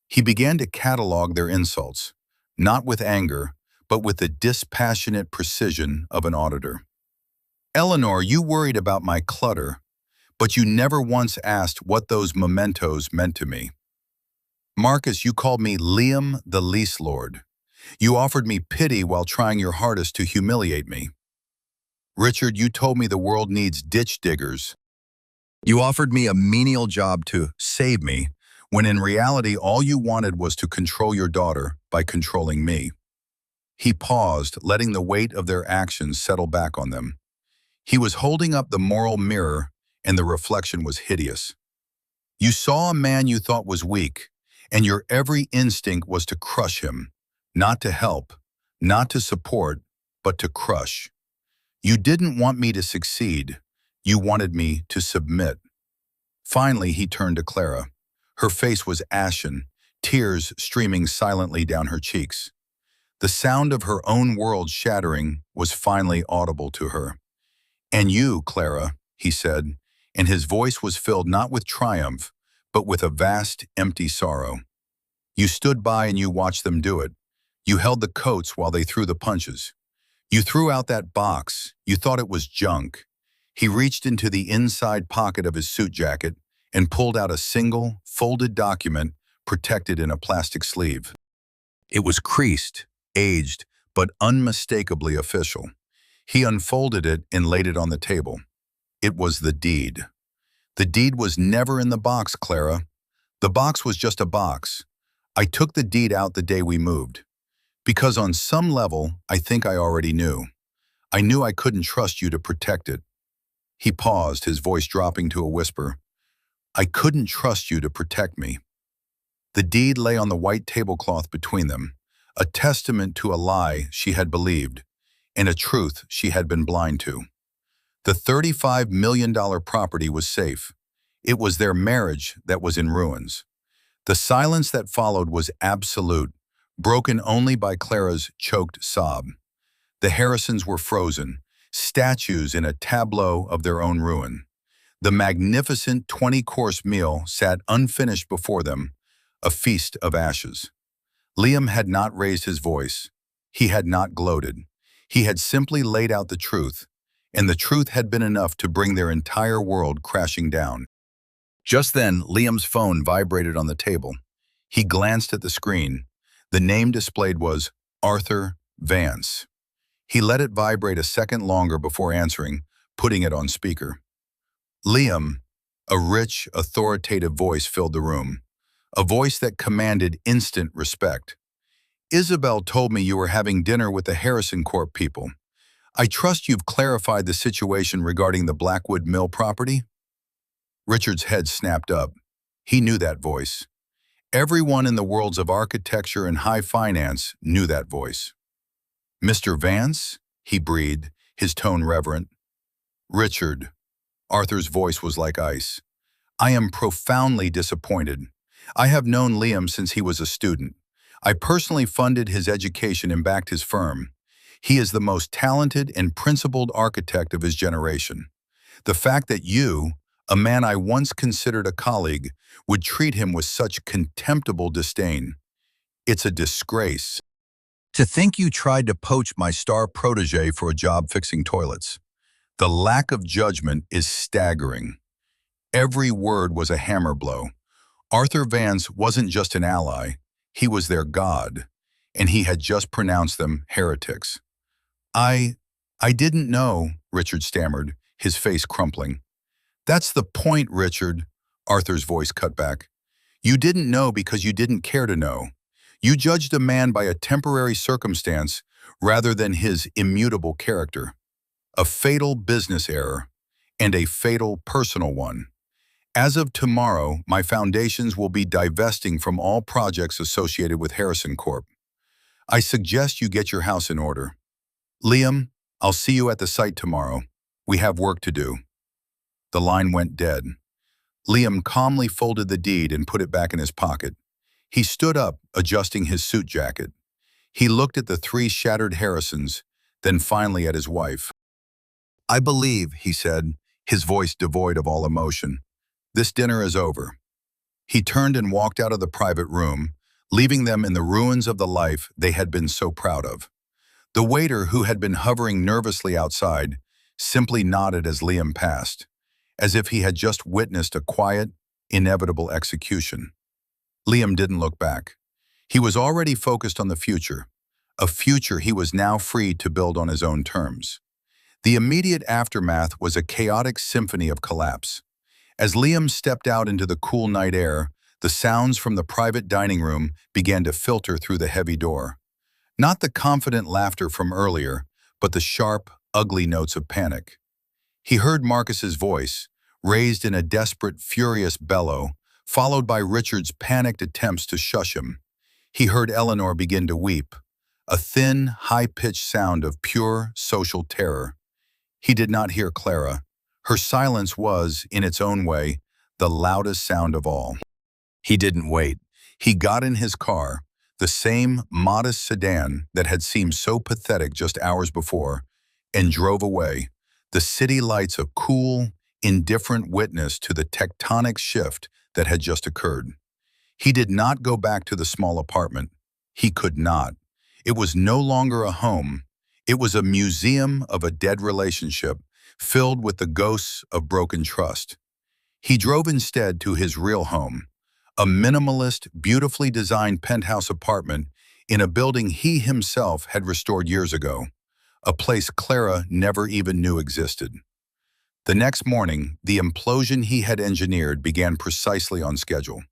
He began to catalog their insults, not with anger, but with the dispassionate precision of an auditor. "Eleanor, you worried about my clutter, but you never once asked what those mementos meant to me. Marcus, you called me Liam the Lease Lord. You offered me pity while trying your hardest to humiliate me. Richard, you told me the world needs ditch diggers. You offered me a menial job to save me, when in reality all you wanted was to control your daughter by controlling me." He paused, letting the weight of their actions settle back on them. He was holding up the moral mirror, and the reflection was hideous. "You saw a man you thought was weak, and your every instinct was to crush him, not to help, not to support, but to crush. You didn't want me to succeed. You wanted me to submit." Finally, he turned to Clara. Her face was ashen, tears streaming silently down her cheeks. The sound of her own world shattering was finally audible to her. "And you, Clara," he said, and his voice was filled not with triumph, but with a vast, empty sorrow. "You stood by and you watched them do it. You held the coats while they threw the punches. You threw out that box. You thought it was junk." He reached into the inside pocket of his suit jacket and pulled out a single, folded document protected in a plastic sleeve. It was creased, aged but unmistakably official. He unfolded it and laid it on the table. It was the deed. The deed was never in the box, Clara. The box was just a box. I took the deed out the day we moved. Because on some level, I think I already knew. I knew I couldn't trust you to protect it. He paused, his voice dropping to a whisper. I couldn't trust you to protect me. The deed lay on the white tablecloth between them, a testament to a lie she had believed, and a truth she had been blind to. The $35 million property was safe. It was their marriage that was in ruins. The silence that followed was absolute, broken only by Clara's choked sob. The Harrisons were frozen, statues in a tableau of their own ruin. The magnificent 20-course meal sat unfinished before them, a feast of ashes. Liam had not raised his voice. He had not gloated. He had simply laid out the truth, and the truth had been enough to bring their entire world crashing down. Just then, Liam's phone vibrated on the table. He glanced at the screen. The name displayed was Arthur Vance. He let it vibrate a second longer before answering, putting it on speaker. Liam, a rich, authoritative voice filled the room, a voice that commanded instant respect. Isabel told me you were having dinner with the Harrison Corp people. I trust you've clarified the situation regarding the Blackwood Mill property? Richard's head snapped up. He knew that voice. Everyone in the worlds of architecture and high finance knew that voice. Mr. Vance? He breathed, his tone reverent. Richard. Arthur's voice was like ice. I am profoundly disappointed. I have known Liam since he was a student. I personally funded his education and backed his firm. He is the most talented and principled architect of his generation. The fact that you, a man I once considered a colleague, would treat him with such contemptible disdain. It's a disgrace. To think you tried to poach my star protege for a job fixing toilets. The lack of judgment is staggering. Every word was a hammer blow. Arthur Vance wasn't just an ally, he was their god, and he had just pronounced them heretics. I didn't know, Richard stammered, his face crumpling. That's the point, Richard, Arthur's voice cut back. You didn't know because you didn't care to know. You judged a man by a temporary circumstance rather than his immutable character. A fatal business error, and a fatal personal one. As of tomorrow, my foundations will be divesting from all projects associated with Harrison Corp. I suggest you get your house in order. Liam, I'll see you at the site tomorrow. We have work to do. The line went dead. Liam calmly folded the deed and put it back in his pocket. He stood up, adjusting his suit jacket. He looked at the three shattered Harrisons, then finally at his wife. I believe, he said, his voice devoid of all emotion. This dinner is over. He turned and walked out of the private room, leaving them in the ruins of the life they had been so proud of. The waiter, who had been hovering nervously outside, simply nodded as Liam passed, as if he had just witnessed a quiet, inevitable execution. Liam didn't look back. He was already focused on the future, a future he was now free to build on his own terms. The immediate aftermath was a chaotic symphony of collapse. As Liam stepped out into the cool night air, the sounds from the private dining room began to filter through the heavy door. Not the confident laughter from earlier, but the sharp, ugly notes of panic. He heard Marcus's voice, raised in a desperate, furious bellow, followed by Richard's panicked attempts to shush him. He heard Eleanor begin to weep, a thin, high-pitched sound of pure social terror. He did not hear Clara. Her silence was, in its own way, the loudest sound of all. He didn't wait. He got in his car, the same modest sedan that had seemed so pathetic just hours before, and drove away, the city lights a cool, indifferent witness to the tectonic shift that had just occurred. He did not go back to the small apartment. He could not. It was no longer a home. It was a museum of a dead relationship, filled with the ghosts of broken trust. He drove instead to his real home, a minimalist, beautifully designed penthouse apartment in a building he himself had restored years ago, a place Clara never even knew existed. The next morning, the implosion he had engineered began precisely on schedule.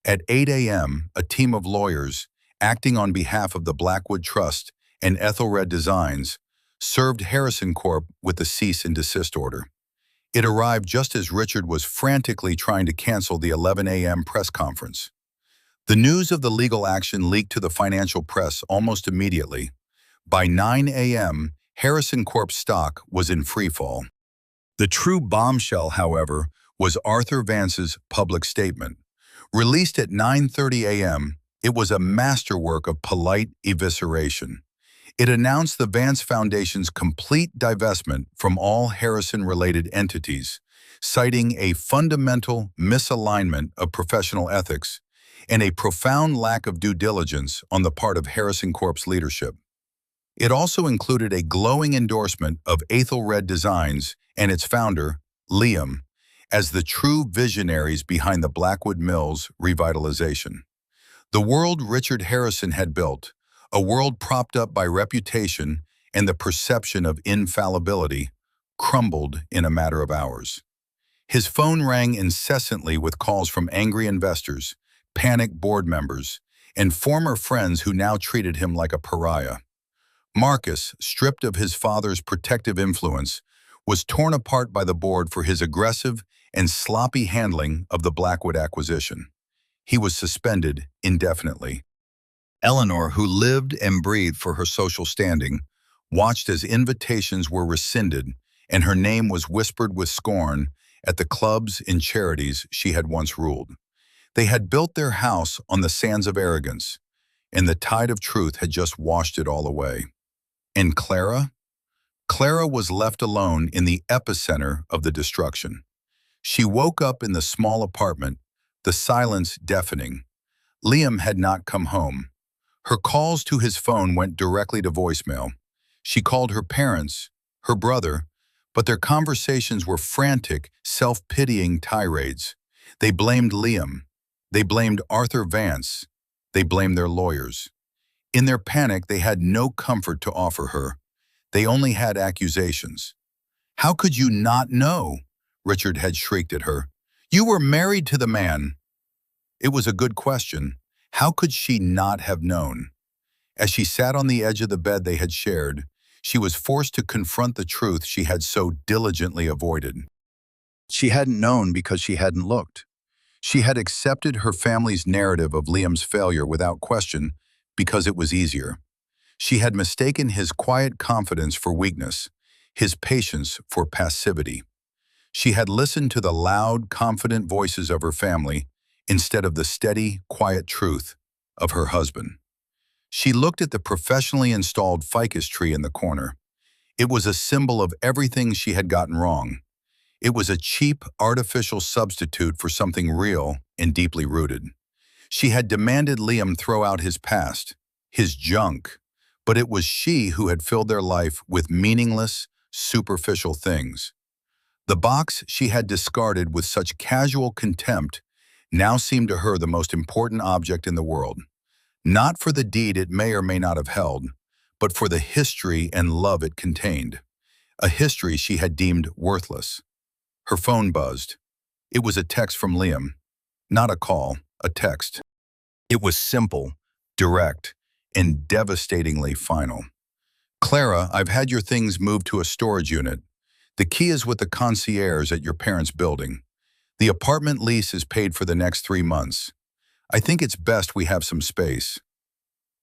At 8 a.m., a team of lawyers, acting on behalf of the Blackwood Trust and Ethelred Designs, served Harrison Corp with the cease and desist order. It arrived just as Richard was frantically trying to cancel the 11 a.m. press conference. The news of the legal action leaked to the financial press almost immediately. By 9 a.m., Harrison Corp's stock was in freefall. The true bombshell, however, was Arthur Vance's public statement. Released at 9:30 a.m., it was a masterwork of polite evisceration. It announced the Vance Foundation's complete divestment from all Harrison-related entities, citing a fundamental misalignment of professional ethics and a profound lack of due diligence on the part of Harrison Corp's leadership. It also included a glowing endorsement of Ethelred Designs and its founder, Liam, as the true visionaries behind the Blackwood Mills revitalization. The world Richard Harrison had built, a world propped up by reputation and the perception of infallibility, crumbled in a matter of hours. His phone rang incessantly with calls from angry investors, panicked board members, and former friends who now treated him like a pariah. Marcus, stripped of his father's protective influence, was torn apart by the board for his aggressive and sloppy handling of the Blackwood acquisition. He was suspended indefinitely. Eleanor, who lived and breathed for her social standing, watched as invitations were rescinded and her name was whispered with scorn at the clubs and charities she had once ruled. They had built their house on the sands of arrogance, and the tide of truth had just washed it all away. And Clara? Clara was left alone in the epicenter of the destruction. She woke up in the small apartment, the silence deafening. Liam had not come home. Her calls to his phone went directly to voicemail. She called her parents, her brother, but their conversations were frantic, self-pitying tirades. They blamed Liam. They blamed Arthur Vance. They blamed their lawyers. In their panic, they had no comfort to offer her. They only had accusations. "How could you not know?" Richard had shrieked at her. "You were married to the man." It was a good question. How could she not have known? As she sat on the edge of the bed they had shared, she was forced to confront the truth she had so diligently avoided. She hadn't known because she hadn't looked. She had accepted her family's narrative of Liam's failure without question because it was easier. She had mistaken his quiet confidence for weakness, his patience for passivity. She had listened to the loud, confident voices of her family instead of the steady, quiet truth of her husband. She looked at the professionally installed ficus tree in the corner. It was a symbol of everything she had gotten wrong. It was a cheap, artificial substitute for something real and deeply rooted. She had demanded Liam throw out his past, his junk, but it was she who had filled their life with meaningless, superficial things. The box she had discarded with such casual contempt now seemed to her the most important object in the world, not for the deed it may or may not have held, but for the history and love it contained, a history she had deemed worthless. Her phone buzzed. It was a text from Liam. Not a call, a text. It was simple, direct, and devastatingly final. "Clara, I've had your things moved to a storage unit. The key is with the concierge at your parents' building. The apartment lease is paid for the next 3 months. I think it's best we have some space."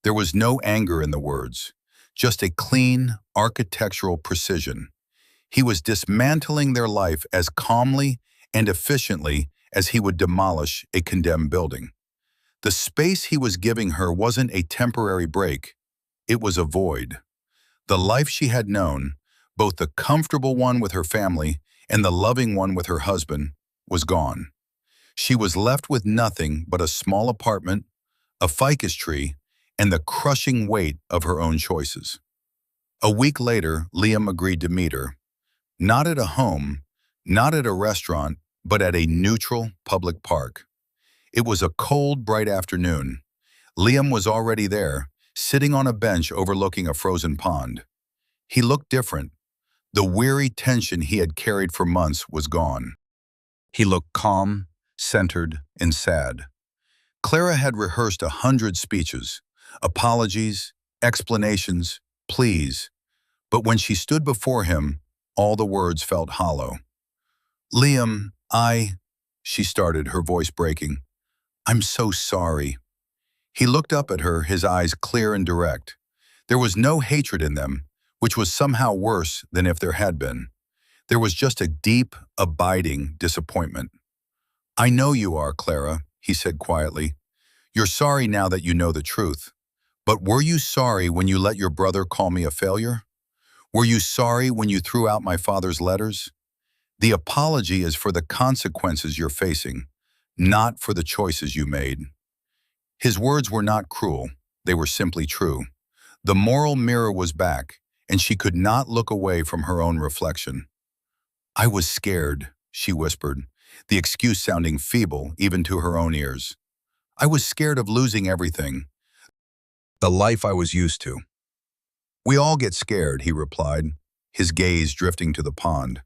There was no anger in the words, just a clean, architectural precision. He was dismantling their life as calmly and efficiently as he would demolish a condemned building. The space he was giving her wasn't a temporary break. It was a void. The life she had known, both the comfortable one with her family and the loving one with her husband, was gone. She was left with nothing but a small apartment, a ficus tree, and the crushing weight of her own choices. A week later, Liam agreed to meet her. Not at a home, not at a restaurant, but at a neutral public park. It was a cold, bright afternoon. Liam was already there, sitting on a bench overlooking a frozen pond. He looked different. The weary tension he had carried for months was gone. He looked calm, centered, and sad. Clara had rehearsed 100 speeches, apologies, explanations, pleas, but when she stood before him, all the words felt hollow. "Liam, she started, her voice breaking. "I'm so sorry." He looked up at her, his eyes clear and direct. There was no hatred in them, which was somehow worse than if there had been. There was just a deep, abiding disappointment. "I know you are, Clara," he said quietly. "You're sorry now that you know the truth. But were you sorry when you let your brother call me a failure? Were you sorry when you threw out my father's letters? The apology is for the consequences you're facing, not for the choices you made." His words were not cruel, they were simply true. The moral mirror was back, and she could not look away from her own reflection. "I was scared," she whispered, the excuse sounding feeble even to her own ears. "I was scared of losing everything, the life I was used to." "We all get scared," he replied, his gaze drifting to the pond.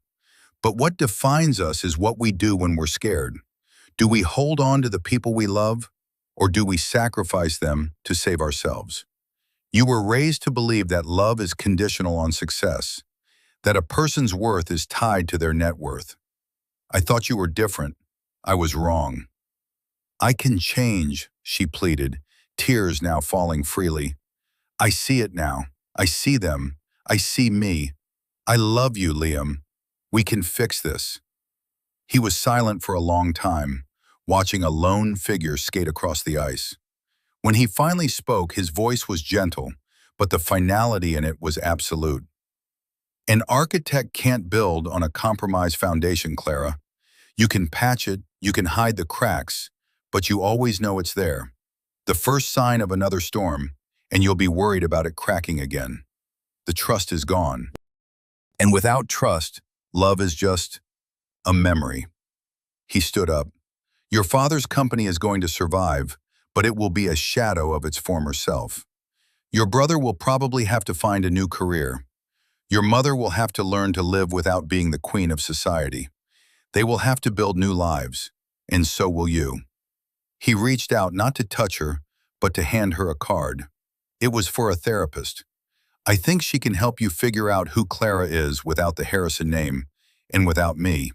"But what defines us is what we do when we're scared. Do we hold on to the people we love, or do we sacrifice them to save ourselves? You were raised to believe that love is conditional on success, that a person's worth is tied to their net worth. I thought you were different. I was wrong." "I can change," she pleaded, tears now falling freely. "I see it now. I see them. I see me. I love you, Liam. We can fix this." He was silent for a long time, watching a lone figure skate across the ice. When he finally spoke, his voice was gentle, but the finality in it was absolute. "An architect can't build on a compromised foundation, Clara. You can patch it, you can hide the cracks, but you always know it's there. The first sign of another storm, and you'll be worried about it cracking again. The trust is gone. And without trust, love is just a memory." He stood up. "Your father's company is going to survive, but it will be a shadow of its former self. Your brother will probably have to find a new career. Your mother will have to learn to live without being the queen of society. They will have to build new lives, and so will you." He reached out not to touch her, but to hand her a card. It was for a therapist. "I think she can help you figure out who Clara is without the Harrison name, and without me.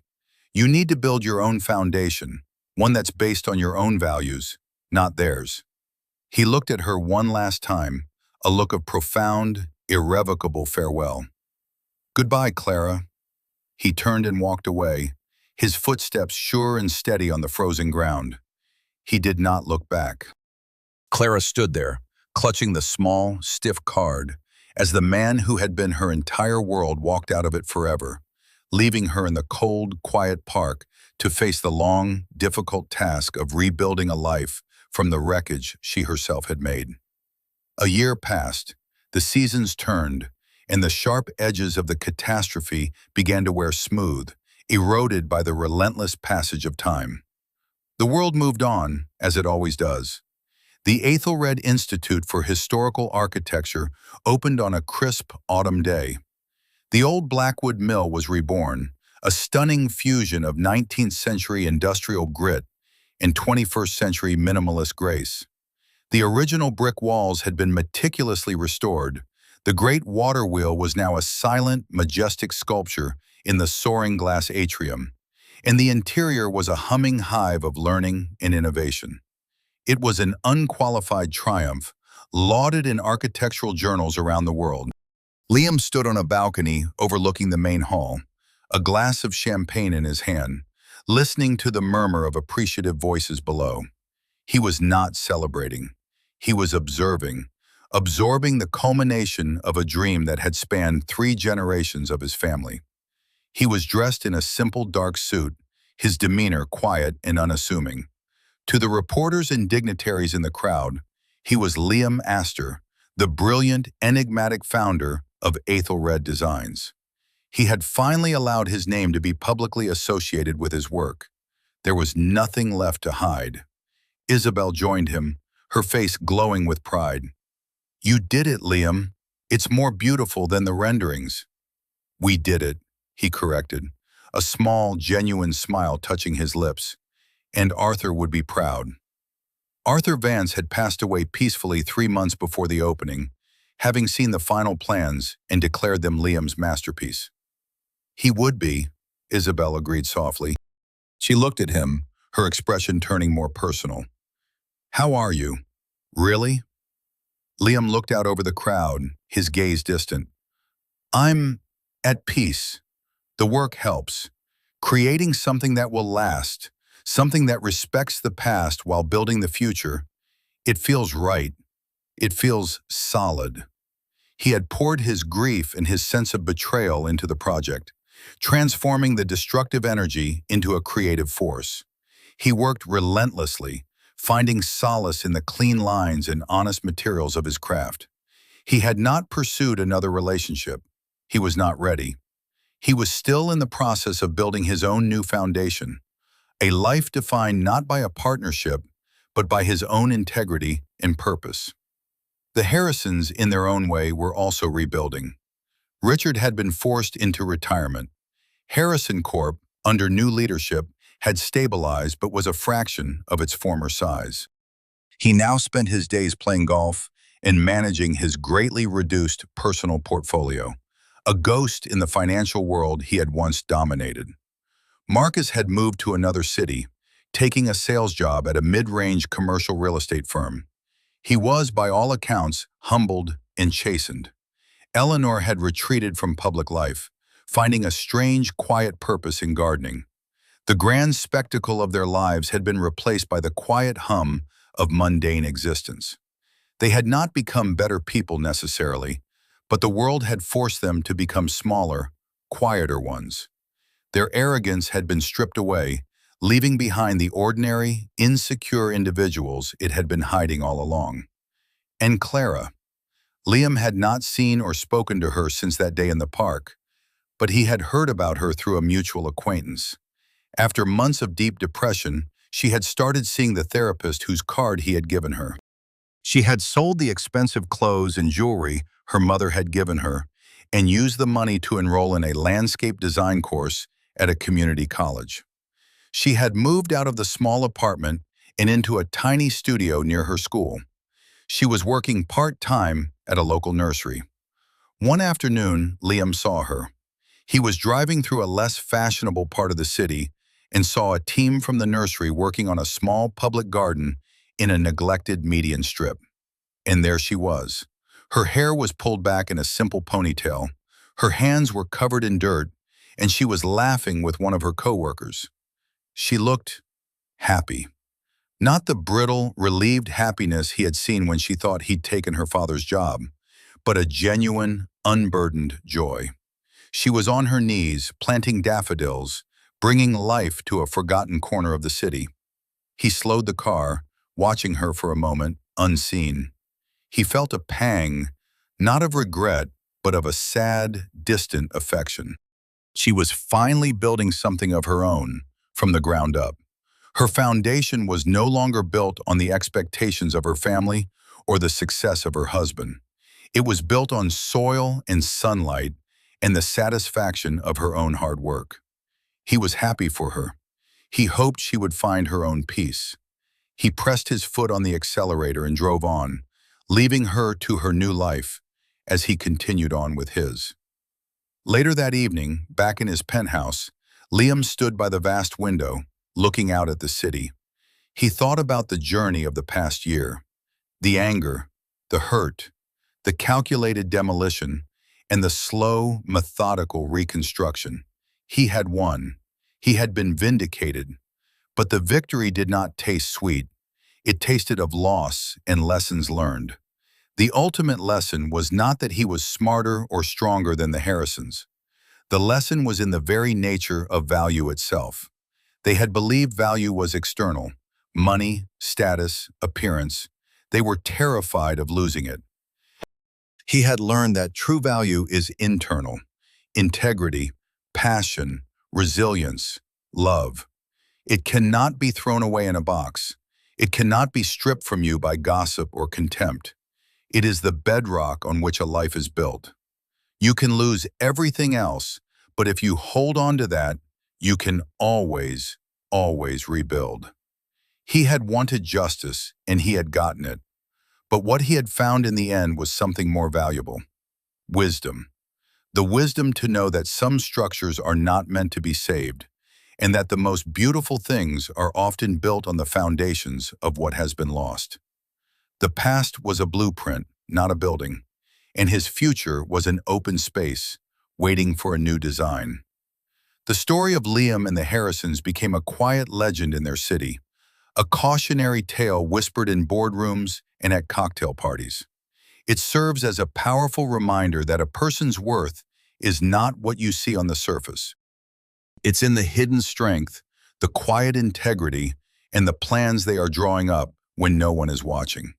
You need to build your own foundation, one that's based on your own values, not theirs." He looked at her one last time, a look of profound, irrevocable farewell. "Goodbye, Clara." He turned and walked away, his footsteps sure and steady on the frozen ground. He did not look back. Clara stood there, clutching the small, stiff card, as the man who had been her entire world walked out of it forever, leaving her in the cold, quiet park to face the long, difficult task of rebuilding a life from the wreckage she herself had made. A year passed, the seasons turned, and the sharp edges of the catastrophe began to wear smooth, eroded by the relentless passage of time. The world moved on, as it always does. The Aethelred Institute for Historical Architecture opened on a crisp autumn day. The old Blackwood Mill was reborn, a stunning fusion of 19th century industrial grit and 21st century minimalist grace. The original brick walls had been meticulously restored. The great water wheel was now a silent, majestic sculpture in the soaring glass atrium, and the interior was a humming hive of learning and innovation. It was an unqualified triumph, lauded in architectural journals around the world. Liam stood on a balcony overlooking the main hall, a glass of champagne in his hand, listening to the murmur of appreciative voices below. He was not celebrating. He was observing, absorbing the culmination of a dream that had spanned 3 generations of his family. He was dressed in a simple dark suit, his demeanor quiet and unassuming. To the reporters and dignitaries in the crowd, he was Liam Astor, the brilliant, enigmatic founder of Aethelred Designs. He had finally allowed his name to be publicly associated with his work. There was nothing left to hide. Isabel joined him, her face glowing with pride. You did it, Liam. It's more beautiful than the renderings. We did it, he corrected, a small, genuine smile touching his lips. And Arthur would be proud. Arthur Vance had passed away peacefully 3 months before the opening, having seen the final plans and declared them Liam's masterpiece. He would be, Isabel agreed softly. She looked at him, her expression turning more personal. How are you? Really? Liam looked out over the crowd, his gaze distant. I'm at peace. The work helps. Creating something that will last, something that respects the past while building the future. It feels right. It feels solid. He had poured his grief and his sense of betrayal into the project, transforming the destructive energy into a creative force. He worked relentlessly, finding solace in the clean lines and honest materials of his craft. He had not pursued another relationship. He was not ready. He was still in the process of building his own new foundation, a life defined not by a partnership, but by his own integrity and purpose. The Harrisons, in their own way, were also rebuilding. Richard had been forced into retirement. Harrison Corp, under new leadership, had stabilized but was a fraction of its former size. He now spent his days playing golf and managing his greatly reduced personal portfolio, a ghost in the financial world he had once dominated. Marcus had moved to another city, taking a sales job at a mid-range commercial real estate firm. He was, by all accounts, humbled and chastened. Eleanor had retreated from public life, finding a strange, quiet purpose in gardening. The grand spectacle of their lives had been replaced by the quiet hum of mundane existence. They had not become better people necessarily, but the world had forced them to become smaller, quieter ones. Their arrogance had been stripped away, leaving behind the ordinary, insecure individuals it had been hiding all along. And Clara. Liam had not seen or spoken to her since that day in the park, but he had heard about her through a mutual acquaintance. After months of deep depression, she had started seeing the therapist whose card he had given her. She had sold the expensive clothes and jewelry her mother had given her and used the money to enroll in a landscape design course at a community college. She had moved out of the small apartment and into a tiny studio near her school. She was working part-time at a local nursery. One afternoon, Liam saw her. He was driving through a less fashionable part of the city and saw a team from the nursery working on a small public garden in a neglected median strip. And there she was. Her hair was pulled back in a simple ponytail. Her hands were covered in dirt, and she was laughing with one of her coworkers. She looked happy. Not the brittle, relieved happiness he had seen when she thought he'd taken her father's job, but a genuine, unburdened joy. She was on her knees, planting daffodils, bringing life to a forgotten corner of the city. He slowed the car, watching her for a moment, unseen. He felt a pang, not of regret, but of a sad, distant affection. She was finally building something of her own, from the ground up. Her foundation was no longer built on the expectations of her family or the success of her husband. It was built on soil and sunlight and the satisfaction of her own hard work. He was happy for her. He hoped she would find her own peace. He pressed his foot on the accelerator and drove on, leaving her to her new life as he continued on with his. Later that evening, back in his penthouse, Liam stood by the vast window, looking out at the city. He thought about the journey of the past year, the anger, the hurt, the calculated demolition, and the slow, methodical reconstruction. He had won. He had been vindicated. But the victory did not taste sweet. It tasted of loss and lessons learned. The ultimate lesson was not that he was smarter or stronger than the Harrisons. The lesson was in the very nature of value itself. They had believed value was external, money, status, appearance. They were terrified of losing it. He had learned that true value is internal: integrity, passion, resilience, love. It cannot be thrown away in a box. It cannot be stripped from you by gossip or contempt. It is the bedrock on which a life is built. You can lose everything else, but if you hold on to that, you can always rebuild. He had wanted justice, and he had gotten it. But what he had found in the end was something more valuable: wisdom. The wisdom to know that some structures are not meant to be saved, and that the most beautiful things are often built on the foundations of what has been lost. The past was a blueprint, not a building, and his future was an open space, waiting for a new design. The story of Liam and the Harrisons became a quiet legend in their city, a cautionary tale whispered in boardrooms and at cocktail parties. It serves as a powerful reminder that a person's worth is not what you see on the surface. It's in the hidden strength, the quiet integrity, and the plans they are drawing up when no one is watching.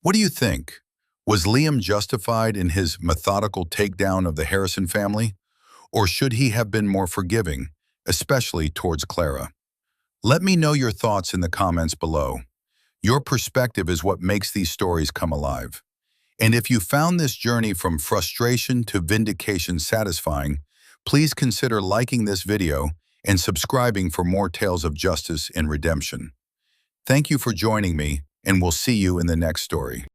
What do you think? Was Liam justified in his methodical takedown of the Harrison family? Or should he have been more forgiving, especially towards Clara? Let me know your thoughts in the comments below. Your perspective is what makes these stories come alive. And if you found this journey from frustration to vindication satisfying, please consider liking this video and subscribing for more tales of justice and redemption. Thank you for joining me, and we'll see you in the next story.